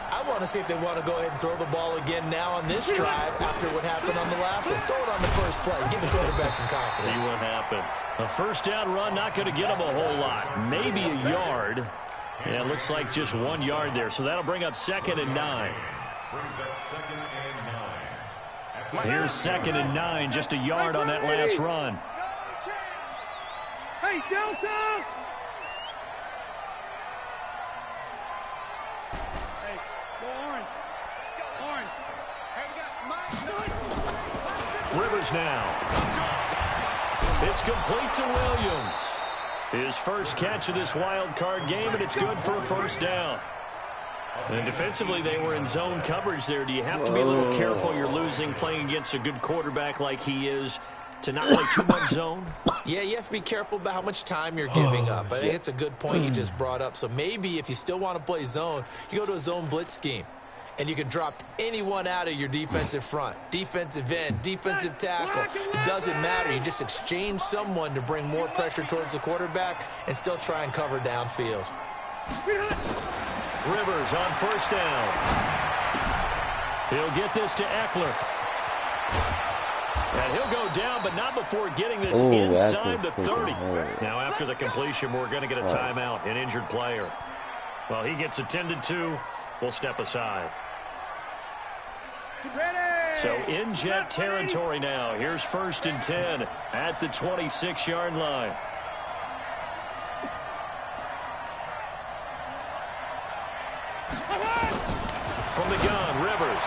I want to see if they want to go ahead and throw the ball again now on this drive after what happened on the last one. Throw it on the first play. Give the quarterback some confidence. See what happens. A 1st down run, not going to get them a whole lot. Maybe a yard. And it looks like just 1 yard there. So that'll bring up 2nd and 9. Brings up 2nd and 9. Here's 2nd and 9. Just a yard on that last run. Hey, Delta! Rivers now. It's complete to Williams. His first catch of this wild card game, and it's good for a 1st down. And defensively, they were in zone coverage there. Do you have to be a little careful you're losing playing against a good quarterback like he is to not play too much zone? Yeah, you have to be careful about how much time you're giving up. I think it's a good point you just brought up. So maybe if you still want to play zone, you go to a zone blitz scheme. And you can drop anyone out of your defensive front. Defensive end, defensive tackle. It doesn't matter. You just exchange someone to bring more pressure towards the quarterback and still try and cover downfield. Rivers on 1st down. He'll get this to Eckler. And he'll go down, but not before getting this inside the 30. Now, after the completion, we're going to get a timeout, an injured player. Well, he gets attended to. We'll step aside. So in Jet territory now. Here's 1st and 10 at the 26-yard line. From the gun, Rivers.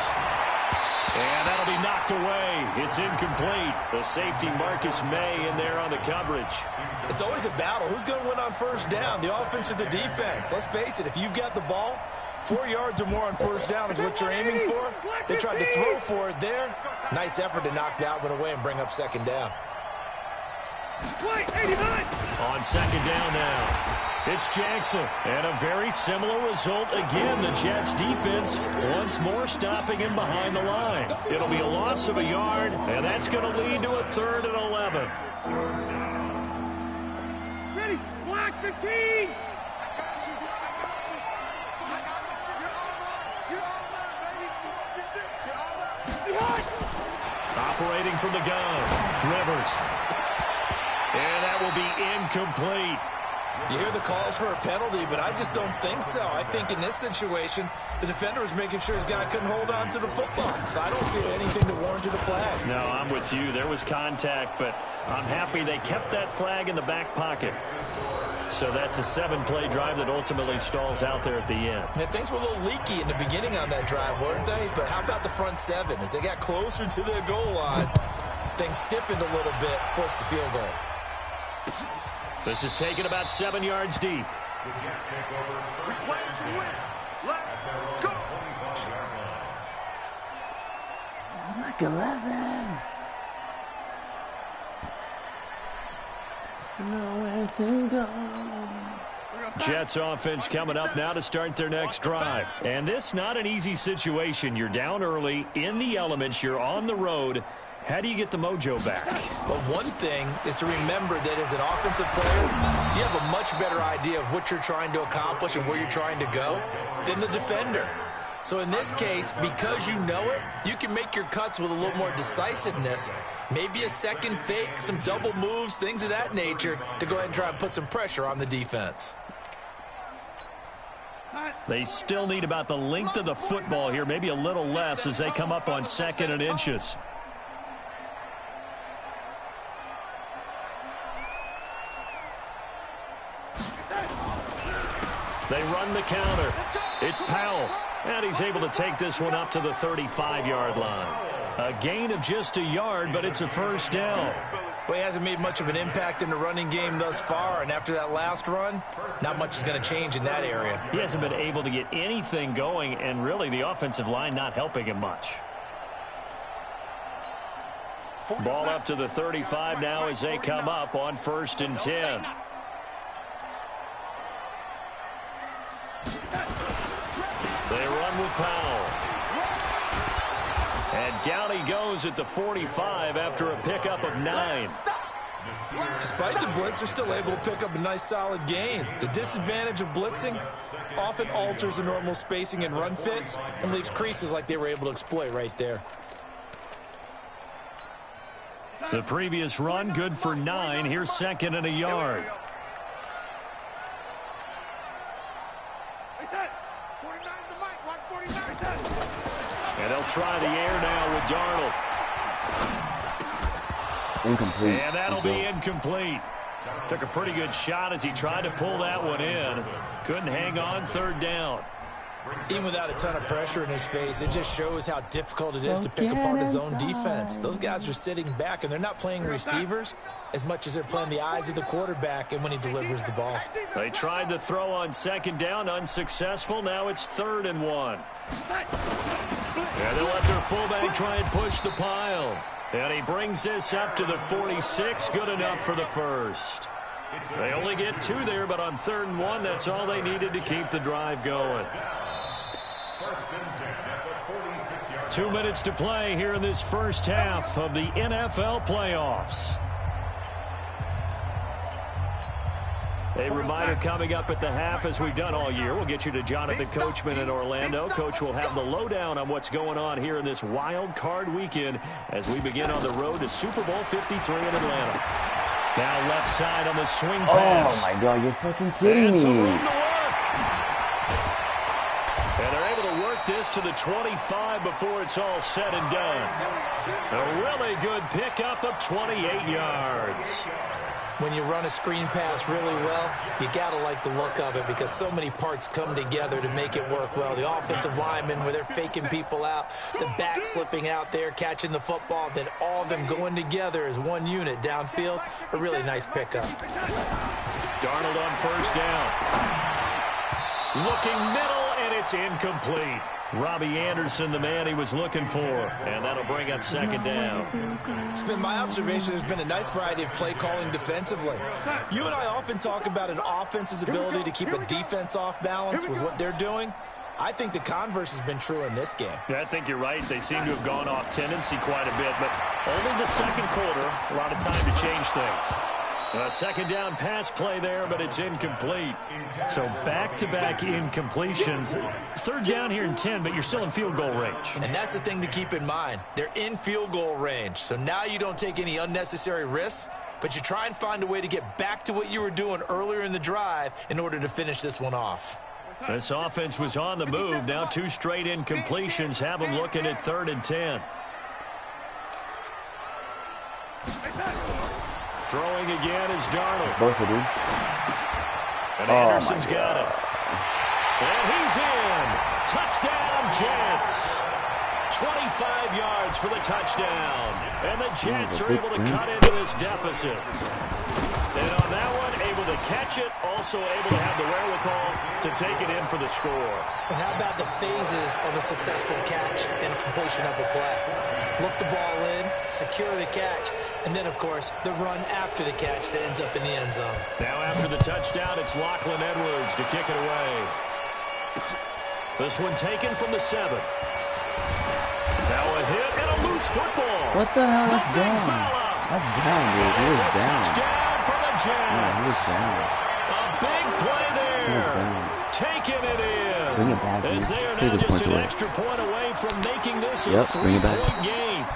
And that'll be knocked away. It's incomplete. The safety, Marcus May, in there on the coverage. It's always a battle. Who's going to win on 1st down, the offense or the defense? Let's face it, if you've got the ball, 4 yards or more on 1st down is what you're aiming for. They tried to throw for it there. Nice effort to knock that one away and bring up 2nd down. On 2nd down now. It's Jackson. And a very similar result again. The Jets defense once more stopping him behind the line. It'll be a loss of a yard, and that's going to lead to a 3rd and 11. Ready, block 15. Operating from the gun, Rivers. And that will be incomplete. You hear the calls for a penalty, but I just don't think so. I think in this situation, the defender was making sure his guy couldn't hold on to the football. So I don't see anything to warrant a flag. No, I'm with you. There was contact, but I'm happy they kept that flag in the back pocket. So that's a 7-play drive that ultimately stalls out there at the end. And things were a little leaky in the beginning on that drive, weren't they? But how about the front 7? As they got closer to their goal line, things stiffened a little bit, forced the field goal. This is taken about 7 yards deep. Like 11. Nowhere to go. Jets offense coming up now to start their next drive. And this not an easy situation. You're down early, in the elements, you're on the road. How do you get the mojo back? But one thing is to remember that as an offensive player, you have a much better idea of what you're trying to accomplish and where you're trying to go than the defender. So in this case, because you know it, you can make your cuts with a little more decisiveness, maybe a second fake, some double moves, things of that nature, to go ahead and try and put some pressure on the defense. They still need about the length of the football here, maybe a little less as they come up on 2nd and inches. They run the counter. It's Powell. And he's able to take this one up to the 35-yard line. A gain of just a yard, but it's a first down. Well, he hasn't made much of an impact in the running game thus far, and after that last run, not much is going to change in that area. He hasn't been able to get anything going, and really the offensive line not helping him much. Ball up to the 35 now as they come up on 1st and 10. They run with Powell. And down he goes at the 45 after a pickup of 9. Despite the blitz, they're still able to pick up a nice solid gain. The disadvantage of blitzing often alters the normal spacing and run fits and leaves creases like they were able to exploit right there. The previous run good for 9. Here's 2nd and a yard. And they'll try the air now with Darnold. Incomplete. And that'll be incomplete. Took a pretty good shot as he tried to pull that one in. Couldn't hang on, 3rd down. Even without a ton of pressure in his face, it just shows how difficult it is to pick apart his own defense. Those guys are sitting back, and they're not playing receivers as much as they're playing the eyes of the quarterback and when he delivers the ball. They tried to throw on 2nd down, unsuccessful. Now it's 3rd and 1. And they'll let their fullback try and push the pile. And he brings this up to the 46, good enough for the first. They only get 2 there, but on 3rd and 1, that's all they needed to keep the drive going. 2 minutes to play here in this first half of the NFL playoffs. A reminder coming up at the half, as we've done all year. We'll get you to Jonathan Coachman in Orlando. Coach will have the lowdown on what's going on here in this wild card weekend as we begin on the road to Super Bowl 53 in Atlanta. Now left side on the swing pass. Oh, my God, you're fucking kidding and some me. room to work. And they're able to work this to the 25 before it's all said and done. A really good pickup of 28 yards. When you run a screen pass really well, you got to like the look of it because so many parts come together to make it work well. The offensive linemen, where they're faking people out, the back slipping out there, catching the football, then all of them going together as one unit downfield. A really nice pickup. Darnold on 1st down. Looking middle, and it's incomplete. Robbie Anderson, the man he was looking for. And that'll bring up second down. It's been my observation there's been a nice variety of play calling defensively. You and I often talk about an offense's ability to keep a defense off balance with what they're doing. I think the converse has been true in this game. Yeah, I think you're right. They seem to have gone off tendency quite a bit, but only the second quarter, a lot of time to change things. A second down pass play there, but it's incomplete. So back-to-back incompletions. Third down here in 10, but you're still in field goal range. And that's the thing to keep in mind. They're in field goal range. So now you don't take any unnecessary risks, but you try and find a way to get back to what you were doing earlier in the drive in order to finish this one off. This offense was on the move. Now 2 straight incompletions have them looking at 3rd and 10. Throwing again is Darnold. Both of them. And Anderson's got it. And he's in. Touchdown, Jets. 25 yards for the touchdown. And the Jets are able to cut into this deficit. And on that one, able to catch it, also able to have the wherewithal to take it in for the score. And how about the phases of a successful catch and a completion of a play? Look the ball in, secure the catch, and then, of course, the run after the catch that ends up in the end zone. Now after the touchdown, it's Lachlan Edwards to kick it away. This one taken from the 7. Now a hit and a loose football. What the hell? That's down. That's down, dude. He was down. Touchdown for the Jets. Yeah, he was down. A big play there. Taking it in. Bring it back, As dude. they are Take now this just point an away. extra point away from making this a Bring it back. 3-point game.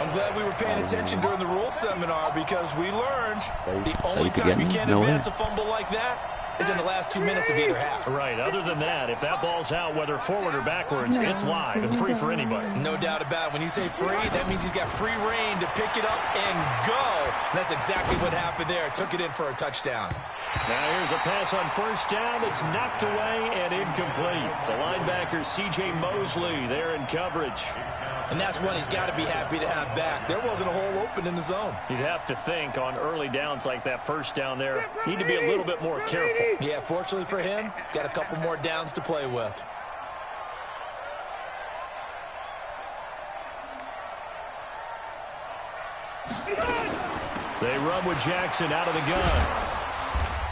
I'm glad we were paying attention during the rules seminar because we learned the only you could time get you me? can No advance way. a fumble like that is in the last 2 minutes of either half. Right. Other than that, if that ball's out, whether forward or backwards, it's live and free for anybody. No doubt about it. When you say free, that means he's got free reign to pick it up and go. And that's exactly what happened there. Took it in for a touchdown. Now here's a pass on first down that's knocked away and incomplete. The linebacker, C.J. Mosley, there in coverage. And that's one he's got to be happy to have back. There wasn't a hole open in the zone. You'd have to think on early downs like that first down there, need to be a little bit more careful. Yeah, fortunately for him, got a couple more downs to play with. They run with Jackson out of the gun.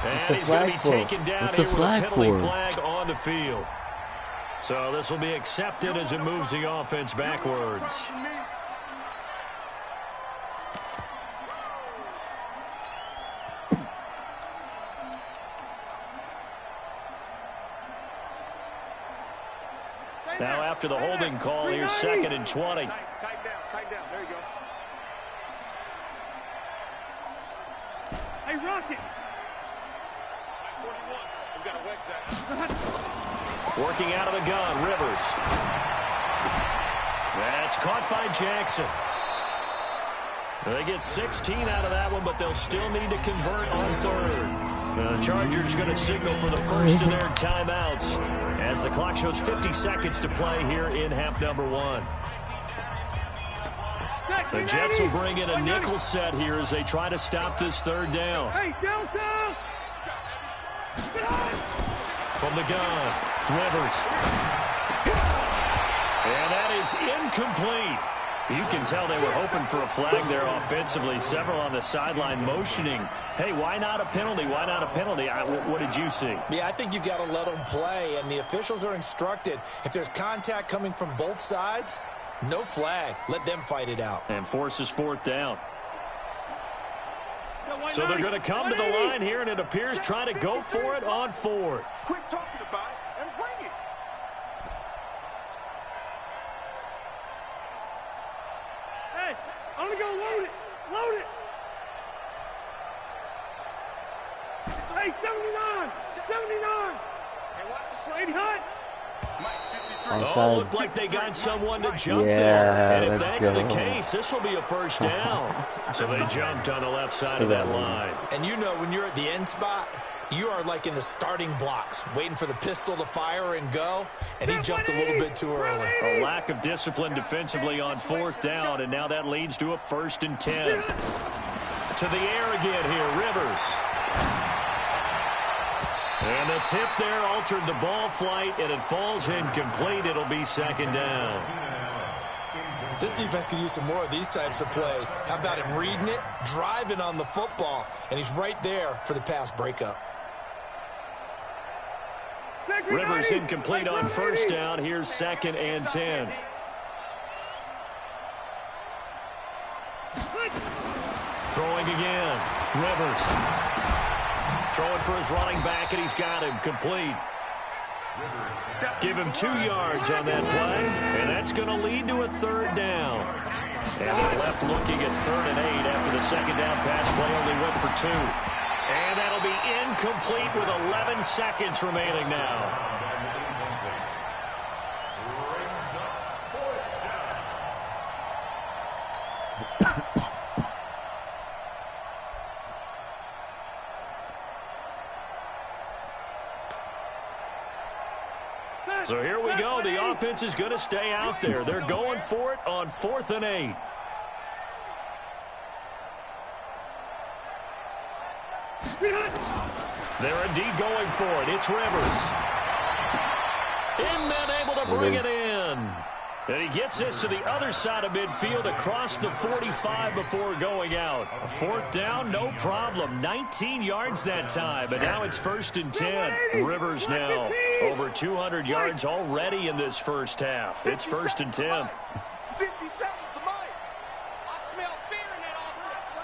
And he's going to be taken down What's here the with a flag penalty for? flag on the field. So this will be accepted as it moves the offense backwards. Now after the holding call, here's 2nd and 20. Tight down. There you go. Hey, Rocket. 41. We've got to wedge that. Working out of the gun, Rivers. That's caught by Jackson. They get 16 out of that one, but they'll still need to convert on 3rd. The Chargers going to signal for the first of their timeouts as the clock shows 50 seconds to play here in half number 1. The Jets will bring in a nickel set here as they try to stop this 3rd down. Hey, Delta! From the gun, Rivers. And that is incomplete. You can tell they were hoping for a flag there offensively. Several on the sideline motioning. Hey, why not a penalty? Why not a penalty? What did you see? Yeah, I think you've got to let them play, and the officials are instructed. If there's contact coming from both sides, no flag. Let them fight it out. And forces 4th down. So they're going to come to the line here, and it appears trying to go for it on 4th. Quit talking about it and bring it. Hey, I'm gonna go load it. Load it. Hey, 79. 79. Hey, watch the slide. 80 hot. Oh, looked like they got someone to jump Yeah, there. And if let's that's the go. case, this will be a first down. So they jumped on the left side of that line. And you know when you're at the end spot, you are like in the starting blocks, waiting for the pistol to fire and go, and he jumped a little bit too early. A lack of discipline defensively on 4th down, and now that leads to a 1st and 10. To the air again here, Rivers. And the tip there altered the ball flight, and it falls incomplete. It'll be second down. This defense could use some more of these types of plays. How about him reading it, driving on the football, and he's right there for the pass breakup. Rivers incomplete on first down. Here's 2nd and 10. Throwing again. Rivers. Throwing for his running back, and he's got him complete. Give him 2 yards on that play, and that's going to lead to a 3rd down. And they're left looking at 3rd and 8 after the second down pass play only went for 2. And that'll be incomplete with 11 seconds remaining now. So here we go. The offense is going to stay out there. They're going for it on 4th and 8. They're indeed going for it. It's Rivers. Inman able to bring it in. And he gets this to the other side of midfield across the 45 before going out. A 4th down, no problem. 19 yards that time, and now it's 1st and 10. Rivers now over 200 yards already in this first half. It's 1st and 10. 50 seconds to mine. I smell fear in that offense.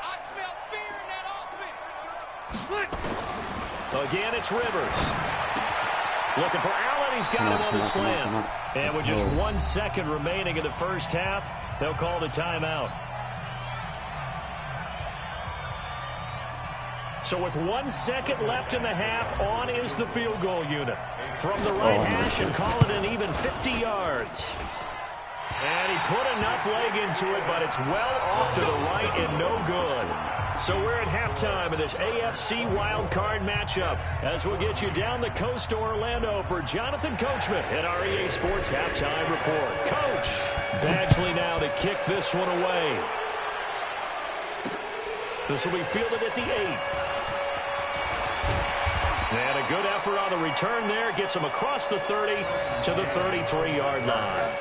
I smell fear in that offense. Again, it's Rivers. Looking for Allen. He's got him on the slant. And with just 1 second remaining in the first half, they'll call the timeout. So with 1 second left in the half, on is the field goal unit. From the right hash and call it an even 50 yards. And he put enough leg into it, but it's well off to the right and no good. So we're at halftime in this AFC Wildcard matchup as we'll get you down the coast to Orlando for Jonathan Coachman at our EA Sports Halftime Report. Coach, Badgley now to kick this one away. This will be fielded at the 8. And a good effort on the return there. Gets him across the 30 to the 33-yard line.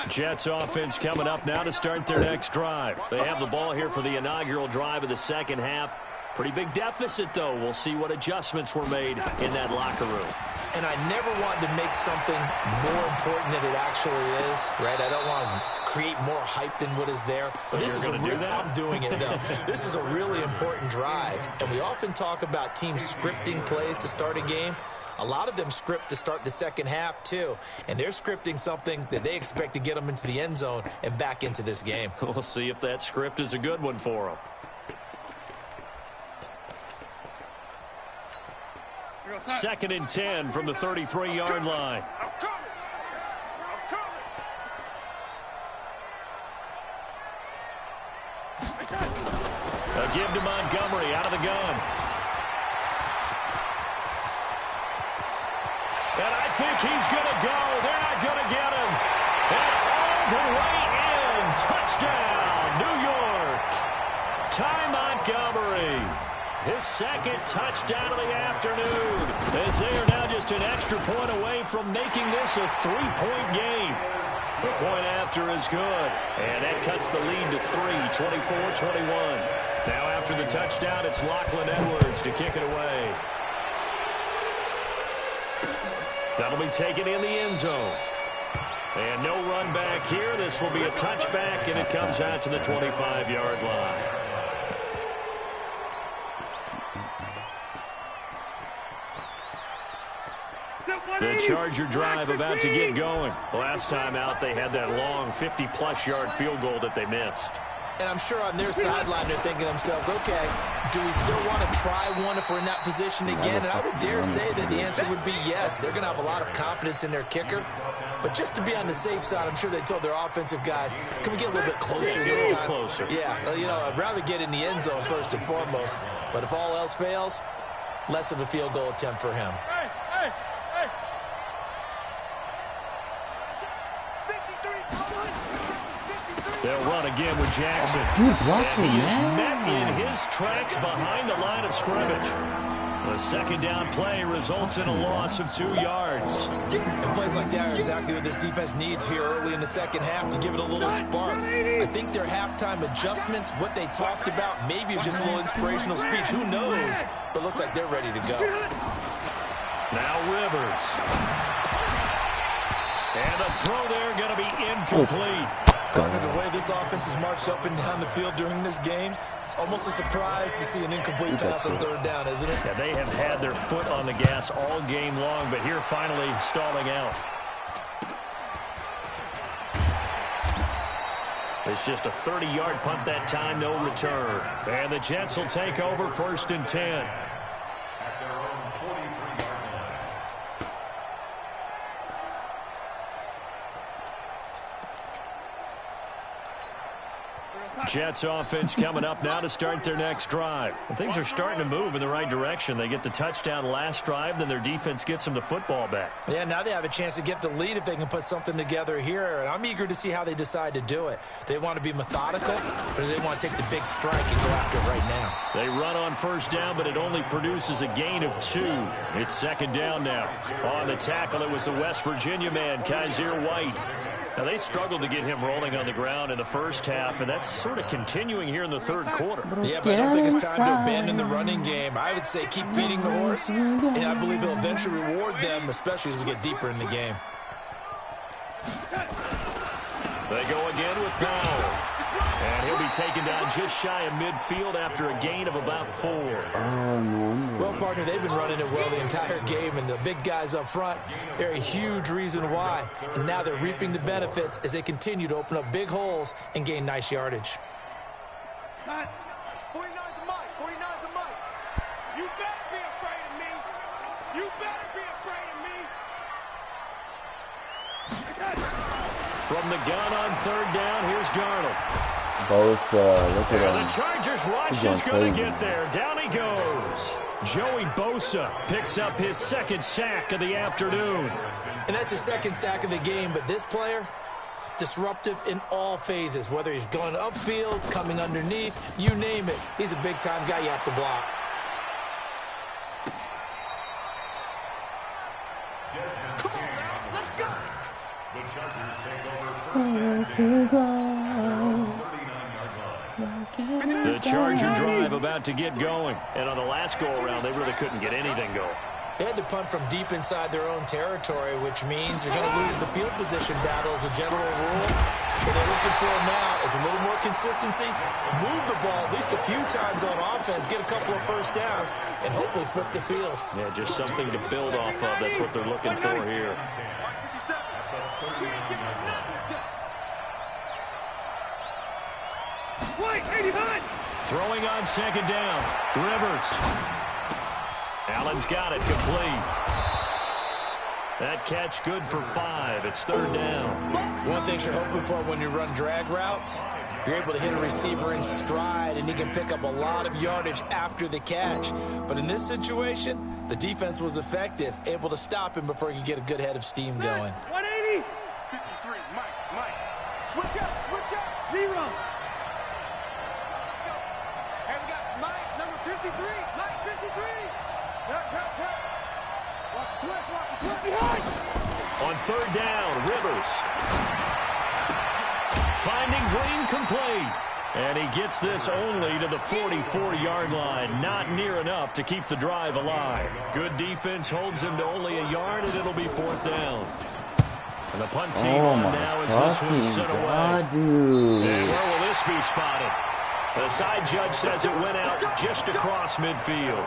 Jets offense coming up now to start their next drive. They have the ball here for the inaugural drive of the second half. Pretty big deficit, though. We'll see what adjustments were made in that locker room. And I never want to make something more important than it actually is, right? I don't want to create more hype than what is there. But this is I'm doing it, though. This is a really important drive. And we often talk about teams scripting plays to start a game. A lot of them script to start the second half, too. And they're scripting something that they expect to get them into the end zone and back into this game. We'll see if that script is a good one for them. 2nd and 10 from the 33-yard line. A give to Montgomery out of the gun. And I think he's going to go. They're not going to get him. And all the way in. Touchdown, New York. Ty Montgomery. His second touchdown of the afternoon. As they are now just an extra point away from making this a 3-point game. The point after is good. And that cuts the lead to 3, 24-21. Now after the touchdown, it's Lachlan Edwards to kick it away. That'll be taken in the end zone. And no run back here. This will be a touchback, and it comes out to the 25-yard line. The Charger drive about to get going. Last time out, they had that long 50-plus yard field goal that they missed. And I'm sure on their sideline they're thinking to themselves, okay, do we still want to try one if we're in that position again? And I would dare say that the answer would be yes. They're going to have a lot of confidence in their kicker. But just to be on the safe side, I'm sure they told their offensive guys, can we get a little bit closer this time? Closer. Yeah, you know, I'd rather get in the end zone first and foremost. But if all else fails, less of a field goal attempt for him. They'll run again with Jackson. Good blocking, and he is man. met in his tracks behind the line of scrimmage. The second down play results in a loss of 2 yards. And plays like that are exactly what this defense needs here early in the second half to give it a little spark. I think their halftime adjustments, what they talked about, maybe it was just a little inspirational speech. Who knows? But looks like they're ready to go. Now Rivers. And the throw there going to be incomplete. Partner, the way this offense has marched up and down the field during this game, it's almost a surprise to see an incomplete pass on third down, isn't it? Yeah, they have had their foot on the gas all game long, but here finally stalling out. It's just a 30-yard punt that time, no return. And the Jets will take over 1st and 10. At their own 43-yard line. Jets offense coming up now to start their next drive. And things are starting to move in the right direction. They get the touchdown last drive, then their defense gets them the football back. Yeah, now they have a chance to get the lead if they can put something together here. And I'm eager to see how they decide to do it. They want to be methodical, or do they want to take the big strike and go after it right now? They run on 1st down, but it only produces a gain of 2. It's 2nd down now. On the tackle, it was the West Virginia man, Kaiser White. Now, they struggled to get him rolling on the ground in the first half, and that's sort of continuing here in the third quarter. Yeah, but I don't think it's time to abandon the running game. I would say keep feeding the horse, and I believe he'll eventually reward them, especially as we get deeper in the game. They go again with Powell. And he'll be taken down just shy of midfield after a gain of about 4. Well, partner, they've been running it well the entire game, and the big guys up front, they're a huge reason why. And now they're reaping the benefits as they continue to open up big holes and gain nice yardage. 49's the mic. 49's the mic. You better be afraid of me. You better be afraid of me. From the gun on 3rd down, here's Darnold. Both, look at him. The Chargers rush is going to get there. Down he goes. Joey Bosa picks up his 2nd sack of the afternoon. And that's his 2nd sack of the game, but this player, disruptive in all phases, whether he's going upfield, coming underneath, you name it. He's a big-time guy you have to block. The Chargers take over 1st and 10. The Charger drive about to get going. And on the last go-around, they really couldn't get anything going. They had to punt from deep inside their own territory, which means they're going to lose the field position battle as a general rule. What they're looking for now is a little more consistency, move the ball at least a few times on offense, get a couple of 1st downs, and hopefully flip the field. Yeah, just something to build off of. That's what they're looking for here. Throwing on 2nd down. Rivers. Allen's got it complete. That catch good for 5. It's 3rd down. One thing you're hoping for when you run drag routes, you're able to hit a receiver in stride, and he can pick up a lot of yardage after the catch. But in this situation, the defense was effective, able to stop him before he could get a good head of steam going. 180. 53, Mike. Switch up. 0. And we got Mike, number 53. Mike, 53. Cut. Watch the twist. On 3rd down, Rivers. Finding Green complete. And he gets this only to the 44-yard line. Not near enough to keep the drive alive. Good defense holds him to only a yard, and it'll be 4th down. And the punt team on now as this one sent away. Dude. And where will this be spotted? The side judge says it went out just across midfield.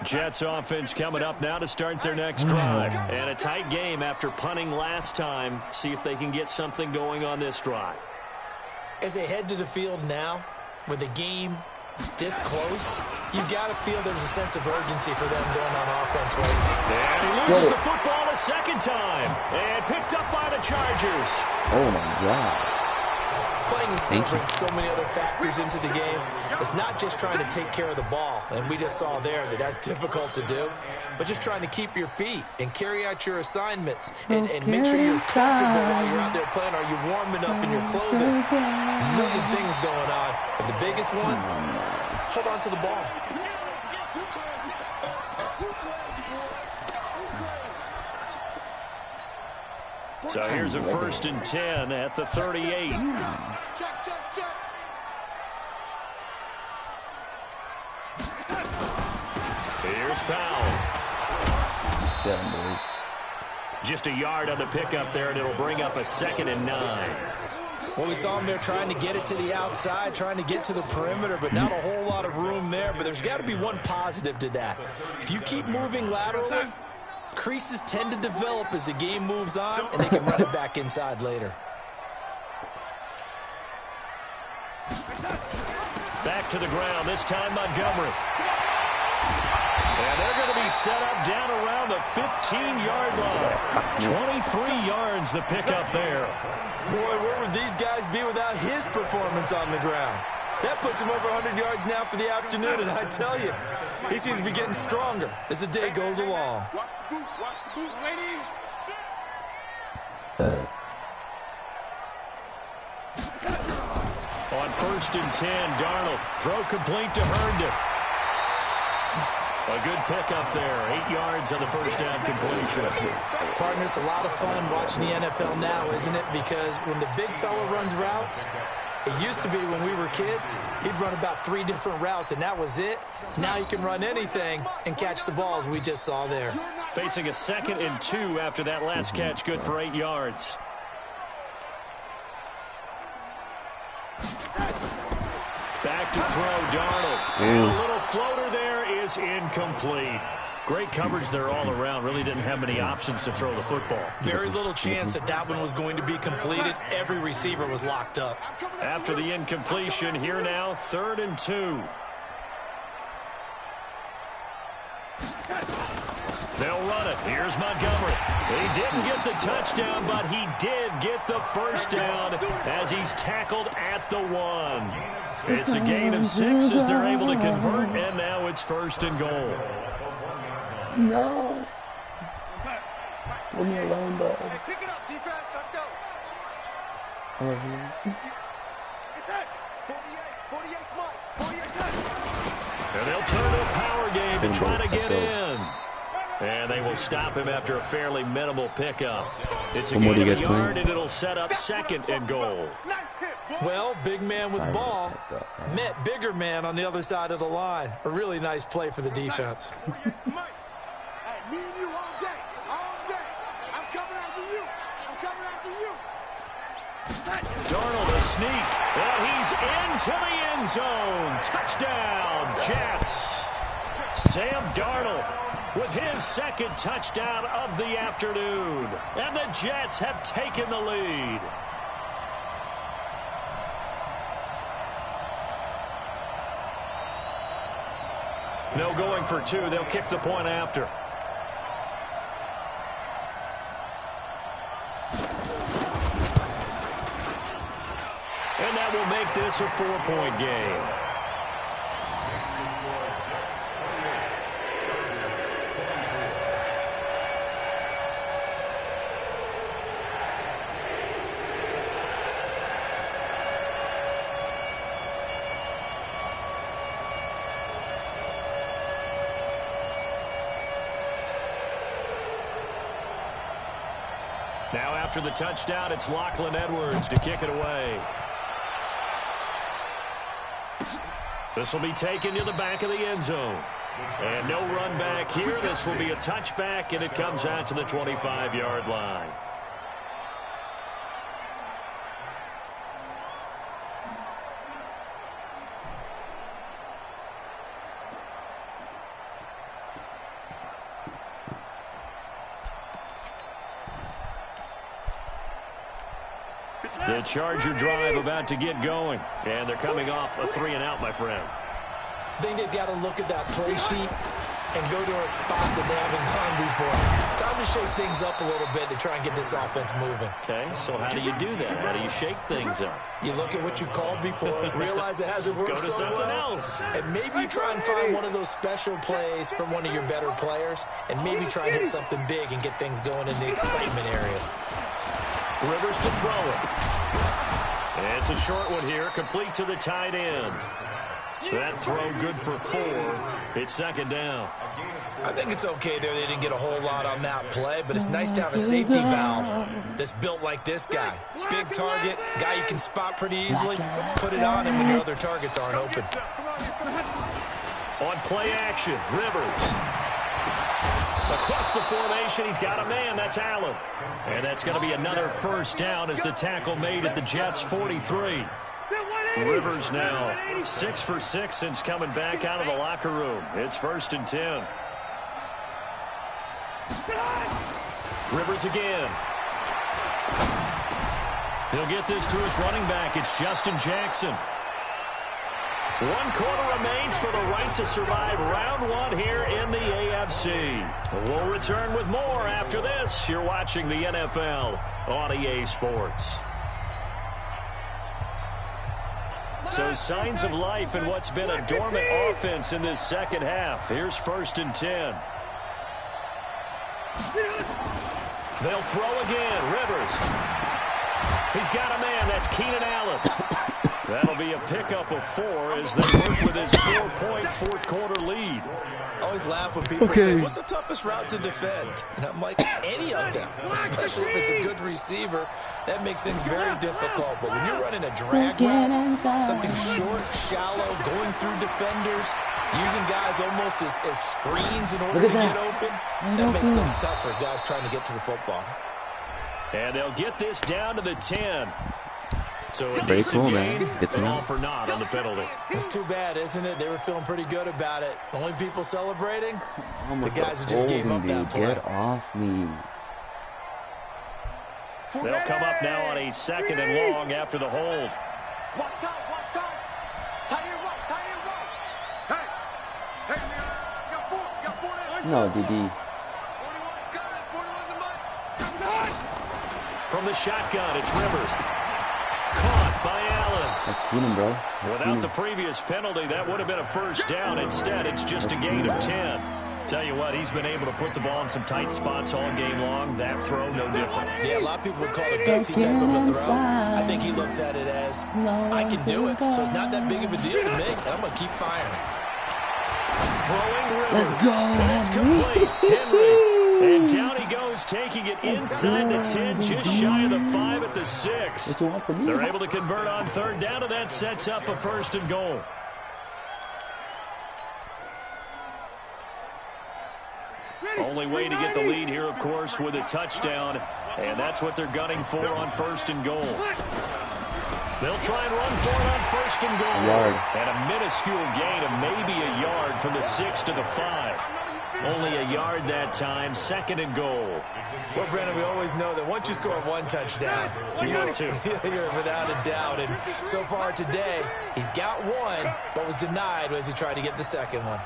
Jets offense coming up now to start their next drive. And a tight game after punting last time. See if they can get something going on this drive. As they head to the field now, where the game this close, you've got to feel there's a sense of urgency for them going on offense right now. And he loses the football a second time. And picked up by the Chargers. Oh, my God. Playing the skill brings so many other factors into the game. It's not just trying to take care of the ball, and we just saw there that that's difficult to do, but just trying to keep your feet and carry out your assignments and make sure you're comfortable while you're out there playing. Are you warm enough in your clothing? A million things going on, but the biggest one, hold on to the ball. So here's a 1st and 10 at the 38. Check, check, check. Here's Powell. Just a yard on the pickup there, and it'll bring up a 2nd and 9. Well, we saw him there trying to get it to the outside, trying to get to the perimeter, but not a whole lot of room there. But there's got to be one positive to that. If you keep moving laterally, creases tend to develop as the game moves on, and they can run it back inside later. Back to the ground, this time Montgomery. And they're going to be set up down around the 15-yard line. 23 yards the pickup there. Boy, where would these guys be without his performance on the ground? That puts him over 100 yards now for the afternoon, and I tell you, he seems to be getting stronger as the day goes along. Watch the boot, lady. On 1st and 10, Darnold. Throw complete to Herndon. A good pickup there. 8 yards on the first down completion. Partner, it's a lot of fun watching the NFL now, isn't it? Because when the big fella runs routes, it used to be when we were kids, he'd run about 3 different routes, and that was it. Now you can run anything and catch the balls we just saw there. Facing a 2nd and 2 after that last catch, good for 8 yards. Back to throw, Darnold. And a little floater there is incomplete. Great coverage there all around. Really didn't have many options to throw the football. Very little chance that that one was going to be completed. Every receiver was locked up. After the incompletion, here now, 3rd and 2. They'll run it. Here's Montgomery. He didn't get the touchdown, but he did get the first down as he's tackled at the 1. It's a gain of 6 as they're able to convert, and now it's 1st and goal. No. Leave me alone, bro. Hey, pick it up, defense. Let's go. It's it. 48 Mike. 48 Mike. And they'll turn to a power game to try to get in. And they will stop him after a fairly minimal pickup. It's a gain of a yard, and it'll set up 2nd and goal. Well, big man with ball met bigger man on the other side of the line. A really nice play for the defense. Hey, me and you all day. All day. I'm coming after you. I'm coming after you. Darnold a sneak. And he's into the end zone. Touchdown, Jets. Sam Darnold with his 2nd touchdown of the afternoon. And the Jets have taken the lead. No going for 2. They'll kick the point after. And that will make this a 4-point game. Now after the touchdown, it's Lachlan Edwards to kick it away. This will be taken to the back of the end zone. And no run back here. This will be a touchback, and it comes out to the 25-yard line. The Charger drive about to get going. And they're coming off a 3-and-out, my friend. I think they've got to look at that play sheet and go to a spot that they haven't gone before. Time to shake things up a little bit to try and get this offense moving. Okay, so how do you do that? How do you shake things up? You look at what you've called before, realize it hasn't worked Go to so something well, else. and maybe you try and find one of those special plays from one of your better players, and maybe try and hit something big and get things going in the excitement area. Rivers to throw it. It's a short one here, complete to the tight end. So that throw good for 4. It's second down. I think it's okay there. They didn't get a whole lot on that play, but it's nice to have a safety valve that's built like this guy. Big target, guy you can spot pretty easily. Put it on him when your other targets aren't open. On play action, Rivers. Across the formation, he's got a man. That's Allen. And that's going to be another first down as the tackle made at the Jets' 43. Rivers now 6 for 6 since coming back out of the locker room. It's 1st and 10. Rivers again. He'll get this to his running back. It's Justin Jackson. 1 quarter remains for the right to survive round 1 here in the AFC. We'll return with more after this. You're watching the NFL on EA Sports. So signs of life in what's been a dormant offense in this second half. Here's 1st and 10. They'll throw again. Rivers. He's got a man. That's Keenan Allen. That'll be a pickup of 4 as they work with his 4-point fourth-quarter lead. I always laugh when people say, what's the toughest route to defend? And I'm like, any of them, especially if it's a good receiver. That makes things very difficult. But when you're running a drag route, something short, shallow, going through defenders, using guys almost as screens in order to get open, that makes things tough for guys trying to get to the football. And they'll get this down to the 10. So very cool, man. Good to know. All for naught on the penalty. It's too bad, isn't it? They were feeling pretty good about it. The only people celebrating, the guys who just gave up that play. Get off me. They'll come up now on a 2nd and long after the hold. Watch out. Tie it right. Hey, you got 4 there. No, DD. 41's got it. 41's the mic. From the shotgun, it's Rivers. Caught by Allen. That's Keenan, bro. Without the previous penalty, that would have been a first down. Instead, it's just a gain of 10. Tell you what, he's been able to put the ball in some tight spots all game long. That throw, no different. Yeah, a lot of people would call it a gutsy type of a throw. I think he looks at it as, I can do it, so it's not that big of a deal to me, and I'm going to keep firing. Throwing Rivers. Let's go, That's complete. Henry. And down he goes, taking it inside the 10, just shy of the 5 at the 6. What you want from me? They're able to convert on 3rd down, and that sets up a 1st and goal. Only way to get the lead here, of course, with a touchdown. And that's what they're gunning for on 1st and goal. They'll try and run for it on 1st and goal. And a minuscule gain of maybe a yard from the 6 to the 5. Only a yard that time, 2nd and goal. Well, Brandon, we always know that once you score 1 touchdown, you're without a doubt. And so far today, he's got 1, but was denied as he tried to get the 2nd one.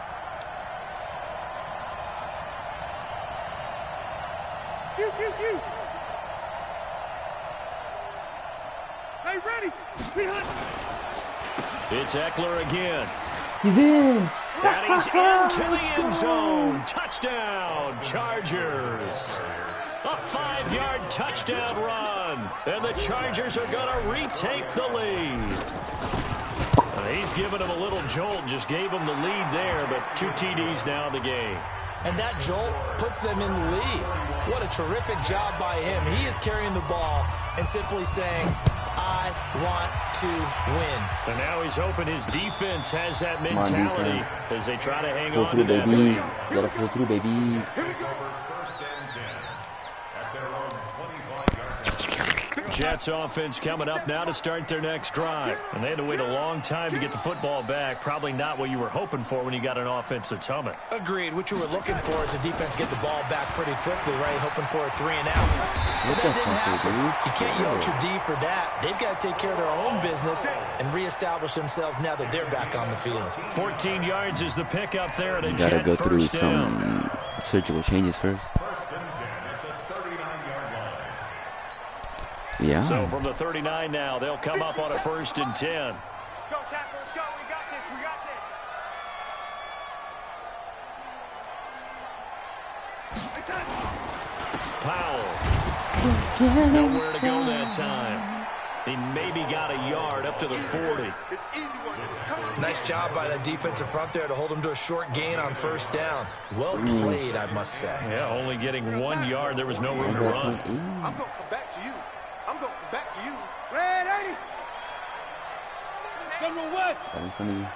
Hey, ready. It's Eckler again. He's in. And he's into the end zone. Touchdown, Chargers. A 5-yard touchdown run. And the Chargers are going to retake the lead. He's given him a little jolt, just gave him the lead there, but 2 TDs now in the game. And that jolt puts them in the lead. What a terrific job by him. He is carrying the ball and simply saying, I want to win. And now he's hoping his defense has that mentality as they try to hang on to that baby. lead. You gotta pull through, baby. Jets offense coming up now to start their next drive. And they had to wait a long time to get the football back. Probably not what you were hoping for when you got an offense that's humming. Agreed. What you were looking for is the defense get the ball back pretty quickly, right? Hoping for a 3 and out. So that didn't happen. You can't yell at your D for that. They've got to take care of their own business and reestablish themselves now that they're back on the field. 14 yards is the pickup there at a Got to Jet go through first down. some surgical changes first. Yeah. So from the 39 now, they'll come up on a 1st and 10. Let's go, Tackle. Let's go. We got this. We got this. Powell. Nowhere to go that time. He maybe got a yard up to the 40. It's easy work. Nice job by that defensive front there to hold him to a short gain on 1st down. Well played, I must say. Yeah, only getting 1 yard. There was no room to run. I'm going to come back to you. I'm going to come back to you. Red 80. General West. Right in front of you.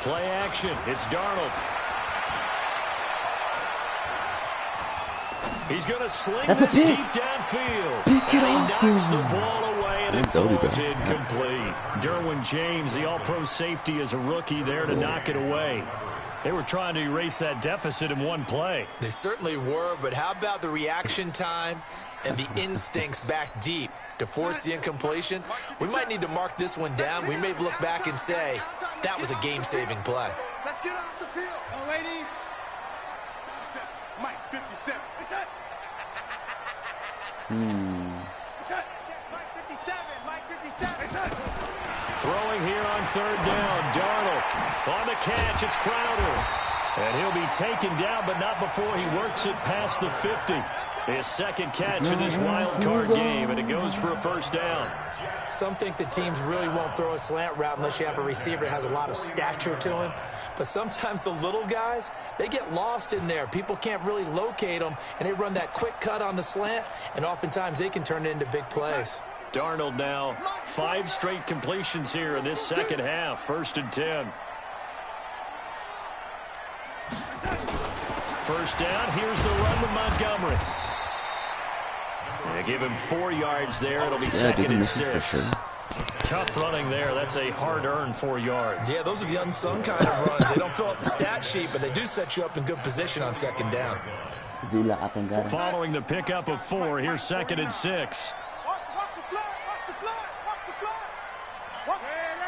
Play action. It's Darnold. He's going to sling this deep downfield. And he knocks the ball away, and it falls incomplete. Derwin James, the all-pro safety, is a rookie there to knock it away. They were trying to erase that deficit in one play. They certainly were, but how about the reaction time and the instincts back deep to force the incompletion? We might need to mark this one down. We may look back and say that was a game-saving play. Let's get off the field. Oh, lady. 57. Mike 57. What's that? What's that? Mike 57. Mike 57. What's that? Throwing here on 3rd down. Darnold on the catch. It's Crowder. And he'll be taken down, but not before he works it past the 50. His 2nd catch in this wild card game, and it goes for a 1st down. Some think the teams really won't throw a slant route unless you have a receiver that has a lot of stature to him. But sometimes the little guys, they get lost in there. People can't really locate them, and they run that quick cut on the slant, and oftentimes they can turn it into big plays. Darnold now 5 straight completions here in this 2nd half. 1st and 10. 1st down. Here's the run with Montgomery. They give him 4 yards there. It'll be 2nd and 6. Sure. Tough running there. That's a hard-earned 4 yards. Yeah, those are the unsung kind of runs. They don't fill up the stat sheet, but they do set you up in good position on 2nd down. Following the pickup of 4, here's 2nd and 6. Watch the fly. Watch the fly. Watch the fly. Watch. Red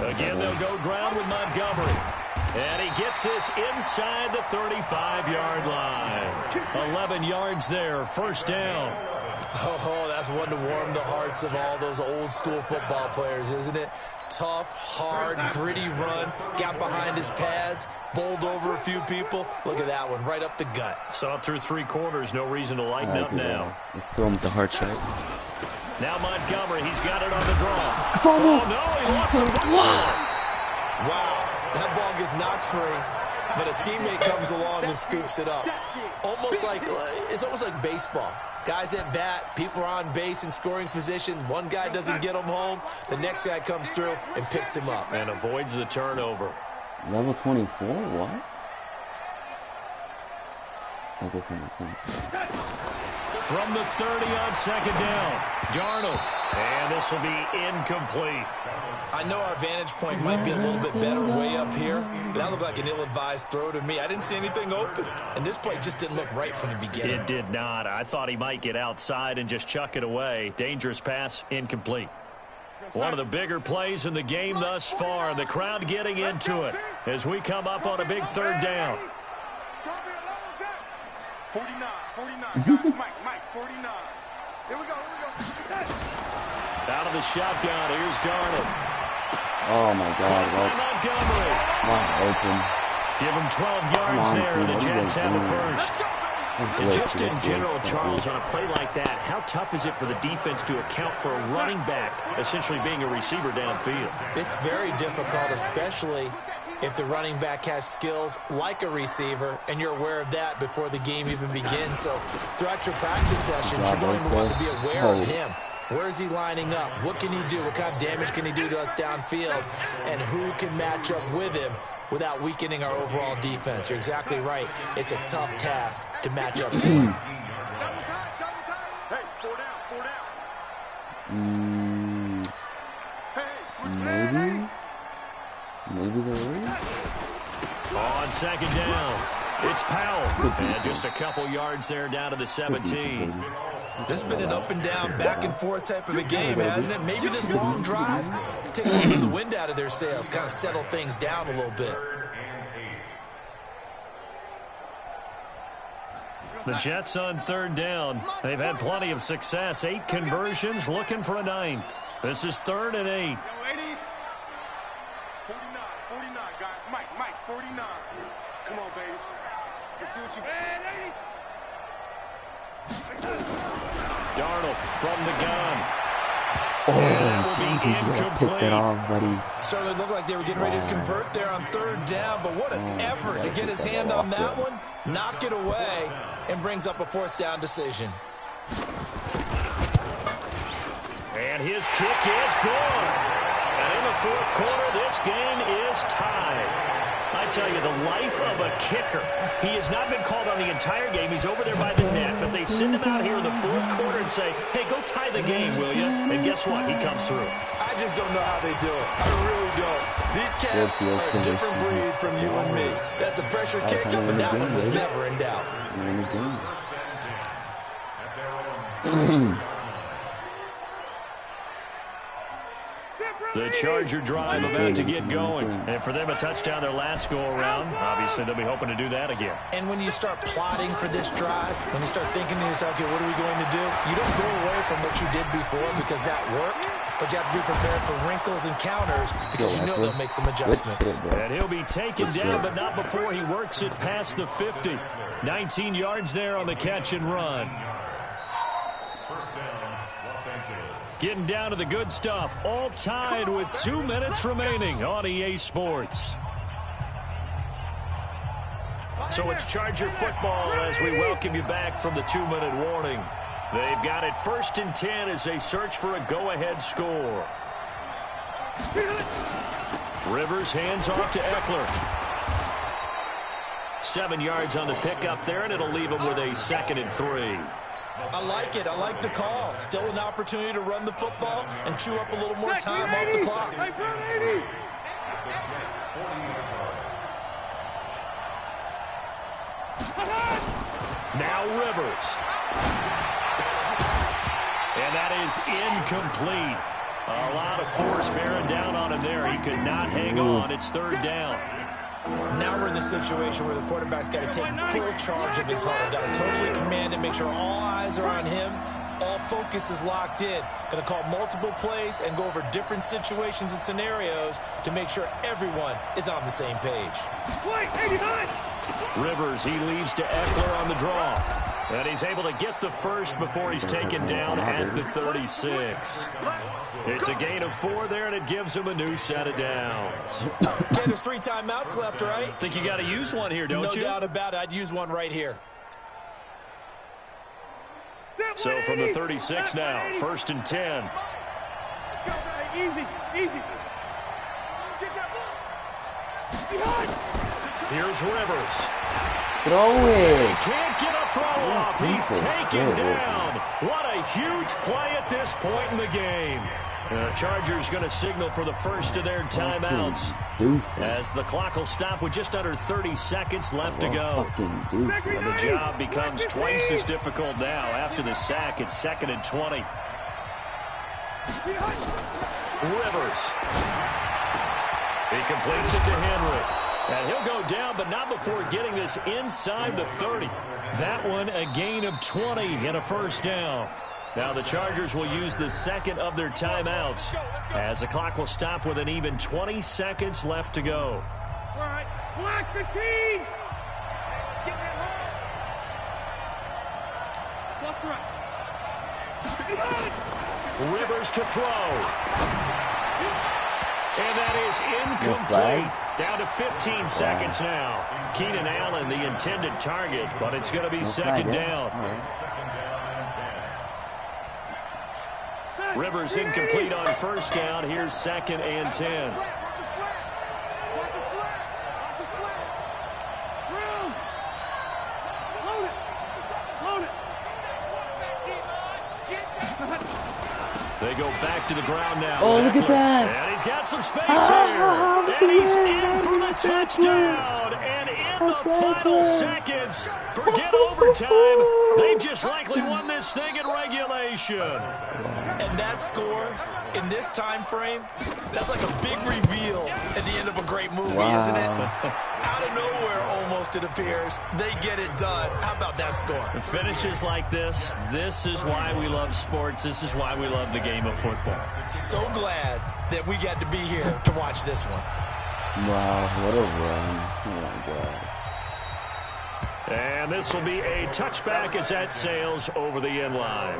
80. Again, they'll go ground with Montgomery. And he gets this inside the 35-yard line. 11 yards there, 1st down. Oh, that's one to warm the hearts of all those old-school football players, isn't it? Tough, hard, gritty run. Got behind his pads, bowled over a few people. Look at that one, right up the gut. Saw it through 3 quarters. No reason to lighten up now. Let's throw him with the hard shot. Now Montgomery, he's got it on the draw. Oh, no, he lost the football. Wow, that ball gets knocked free, but a teammate comes along and scoops it up. It's almost like baseball. Guys at bat, people are on base in scoring position. One guy doesn't get him home. The next guy comes through and picks him up. And avoids the turnover. Level 24? What? I guess that makes sense. From the 30 on 2nd down. Darnold. And this will be incomplete. I know our vantage point might be a little bit better way up here, but that looked like an ill-advised throw to me. I didn't see anything open, and this play just didn't look right from the beginning. It did not. I thought he might get outside and just chuck it away. Dangerous pass, incomplete. One of the bigger plays in the game thus far. The crowd getting into it as we come up on a big 3rd down. 49. Guys, Mike, 49. Here we go. Out of the shotgun, here's Darnold. Oh my God! Montgomery. Open. Give him 12 yards there. The Jets have it first. And just in general, Charles, on a play like that, how tough is it for the defense to account for a running back essentially being a receiver downfield? It's very difficult, especially if the running back has skills like a receiver, and you're aware of that before the game even begins. So throughout your practice sessions, you're going to want to be aware of him. Where is he lining up? What can he do? What kind of damage can he do to us downfield? And who can match up with him without weakening our overall defense. You're exactly right. It's a tough task to match up to. Double time, double time. Hey, 4 down, 4 down. Hey, switch Maybe there is. On second down, it's Powell. And just a couple yards there down to the 17. This has been an up and down, back and forth type of a game, hasn't it? Maybe this long drive take a little bit of the wind out of their sails, kind of settle things down a little bit. The Jets on third down. They've had plenty of success. 8 conversions, looking for a 9th. This is 3rd and 8. 49, guys. Mike, 49. Come on, baby. Let's see what you got. Darnold from the gun. Oh, pick that off, buddy. Certainly looked like they were getting ready to convert there on 3rd down, but what an effort to get his hand on that one, knock it away, and brings up a 4th down decision. And his kick is good. And in the 4th quarter, this game is tied. I tell you, the life of a kicker. He has not been called on the entire game. He's over there by the net, but they send him out here in the 4th quarter and say, hey, go tie the game, will you? And guess what? He comes through. I just don't know how they do it. I really don't. These cats are a different breed from you and me. That's a pressure kick, but that one was never in doubt. The Charger drive about to get going. And for them, a touchdown their last go-around. Obviously, they'll be hoping to do that again. And when you start plotting for this drive, when you start thinking to yourself, okay, what are we going to do? You don't go away from what you did before because that worked, but you have to be prepared for wrinkles and counters because you know they'll make some adjustments. And he'll be taken down, but not before he works it past the 50. 19 yards there on the catch and run. Getting down to the good stuff, all tied with 2 minutes remaining on EA Sports. So it's Charger football as we welcome you back from the 2-minute warning. They've got it 1st and 10 as they search for a go-ahead score. Rivers hands off to Eckler. 7 yards on the pickup there, and it'll leave him with a 2nd and 3. I like it. I like the call. Still an opportunity to run the football and chew up a little more time off the clock. Now Rivers. And that is incomplete. A lot of force bearing down on him there. He could not hang on. It's 3rd down. Now we're in the situation where the quarterback's got to take full charge of his huddle. Got to totally command it, make sure all eyes are on him. All focus is locked in. Going to call multiple plays and go over different situations and scenarios to make sure everyone is on the same page. Rivers, he leaves to Eckler on the draw. And he's able to get the first before he's taken down at the 36. It's a gain of 4 there, and it gives him a new set of downs. Okay, there's 3 timeouts left, right? Think you got to use one here, don't you? No doubt about it. I'd use one right here. So from the 36 now, 1st and 10. Easy. Here's Rivers. Throw it. Can't get a throw off. He's taken down. What a huge play at this point in the game. The Chargers going to signal for the first of their timeouts as the clock will stop with just under 30 seconds left to go. And the job becomes twice as difficult now. After the sack, it's 2nd and 20. Rivers. He completes it to Henry. And he'll go down, but not before getting this inside the 30. That one a gain of 20 and a 1st down. Now the Chargers will use the 2nd of their timeouts as the clock will stop with an even 20 seconds left to go. All right, block the team. Rivers to throw. And that is incomplete. Down to 15 seconds now. Keenan Allen, the intended target, but it's going to be 2nd down. Rivers incomplete on 1st down. Here's 2nd and 10. They go back to the ground now. Oh, look at that. And he's got some space here. And he's in for the touchdown. And in the final seconds, forget overtime. They just likely won this thing in regulation. And that score in this time frame, that's like a big reveal at the end of a great movie, isn't it? Out of nowhere, almost, it appears. They get it done. How about that score? Finishes like this is why we love sports. This is why we love the game of football. So glad that we got to be here to watch this one. Wow, what a run. Oh, my God. And this will be a touchback as that sails over the end line.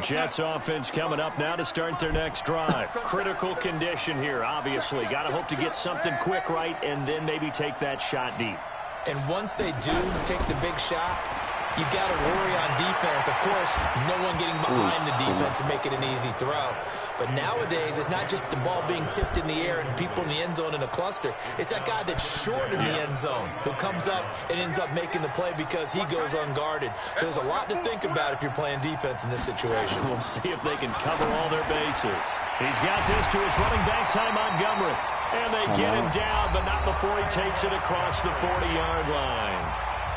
Jets offense coming up now to start their next drive. Critical condition here, obviously. Got to hope to get something quick right and then maybe take that shot deep. And once they do take the big shot, you've got to worry on defense. Of course, no one getting behind the defense and make it an easy throw. But nowadays, it's not just the ball being tipped in the air and people in the end zone in a cluster. It's that guy that's short in the end zone who comes up and ends up making the play because he goes unguarded. So there's a lot to think about if you're playing defense in this situation. We'll see if they can cover all their bases. He's got this to his running back, Ty Montgomery. And they get him down, but not before he takes it across the 40-yard line.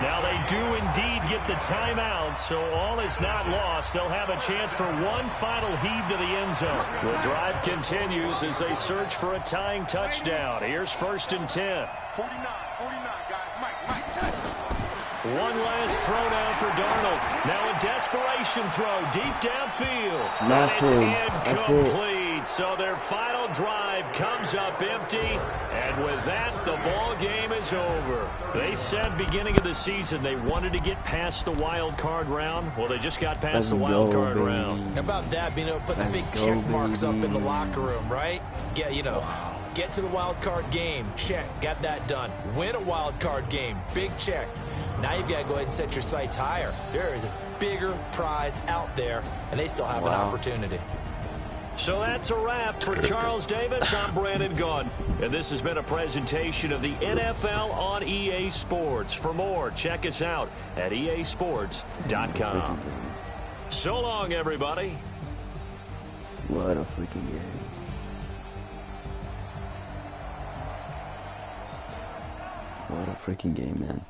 Now they do indeed get the timeout, so all is not lost. They'll have a chance for one final heave to the end zone. The drive continues as they search for a tying touchdown. Here's 1st and 10. 49, guys. Mike. One last throw now for Darnold. Now a desperation throw deep downfield. Nothing. And it's incomplete. So their final drive comes up empty. And with that, the ball game is over. They said beginning of the season they wanted to get past the wild card round. Well, they just got past the wild card round. How about that, being able to put the big check marks up in the locker room, right? Get to the wild card game. Check. Got that done. Win a wild card game. Big check. Now you've got to go ahead and set your sights higher. There is a bigger prize out there, and they still have an opportunity. So that's a wrap for Charles Davis. I'm Brandon Gaudin, and this has been a presentation of the NFL on EA Sports. For more, check us out at easports.com. So long, everybody. What a freaking game. What a freaking game, man.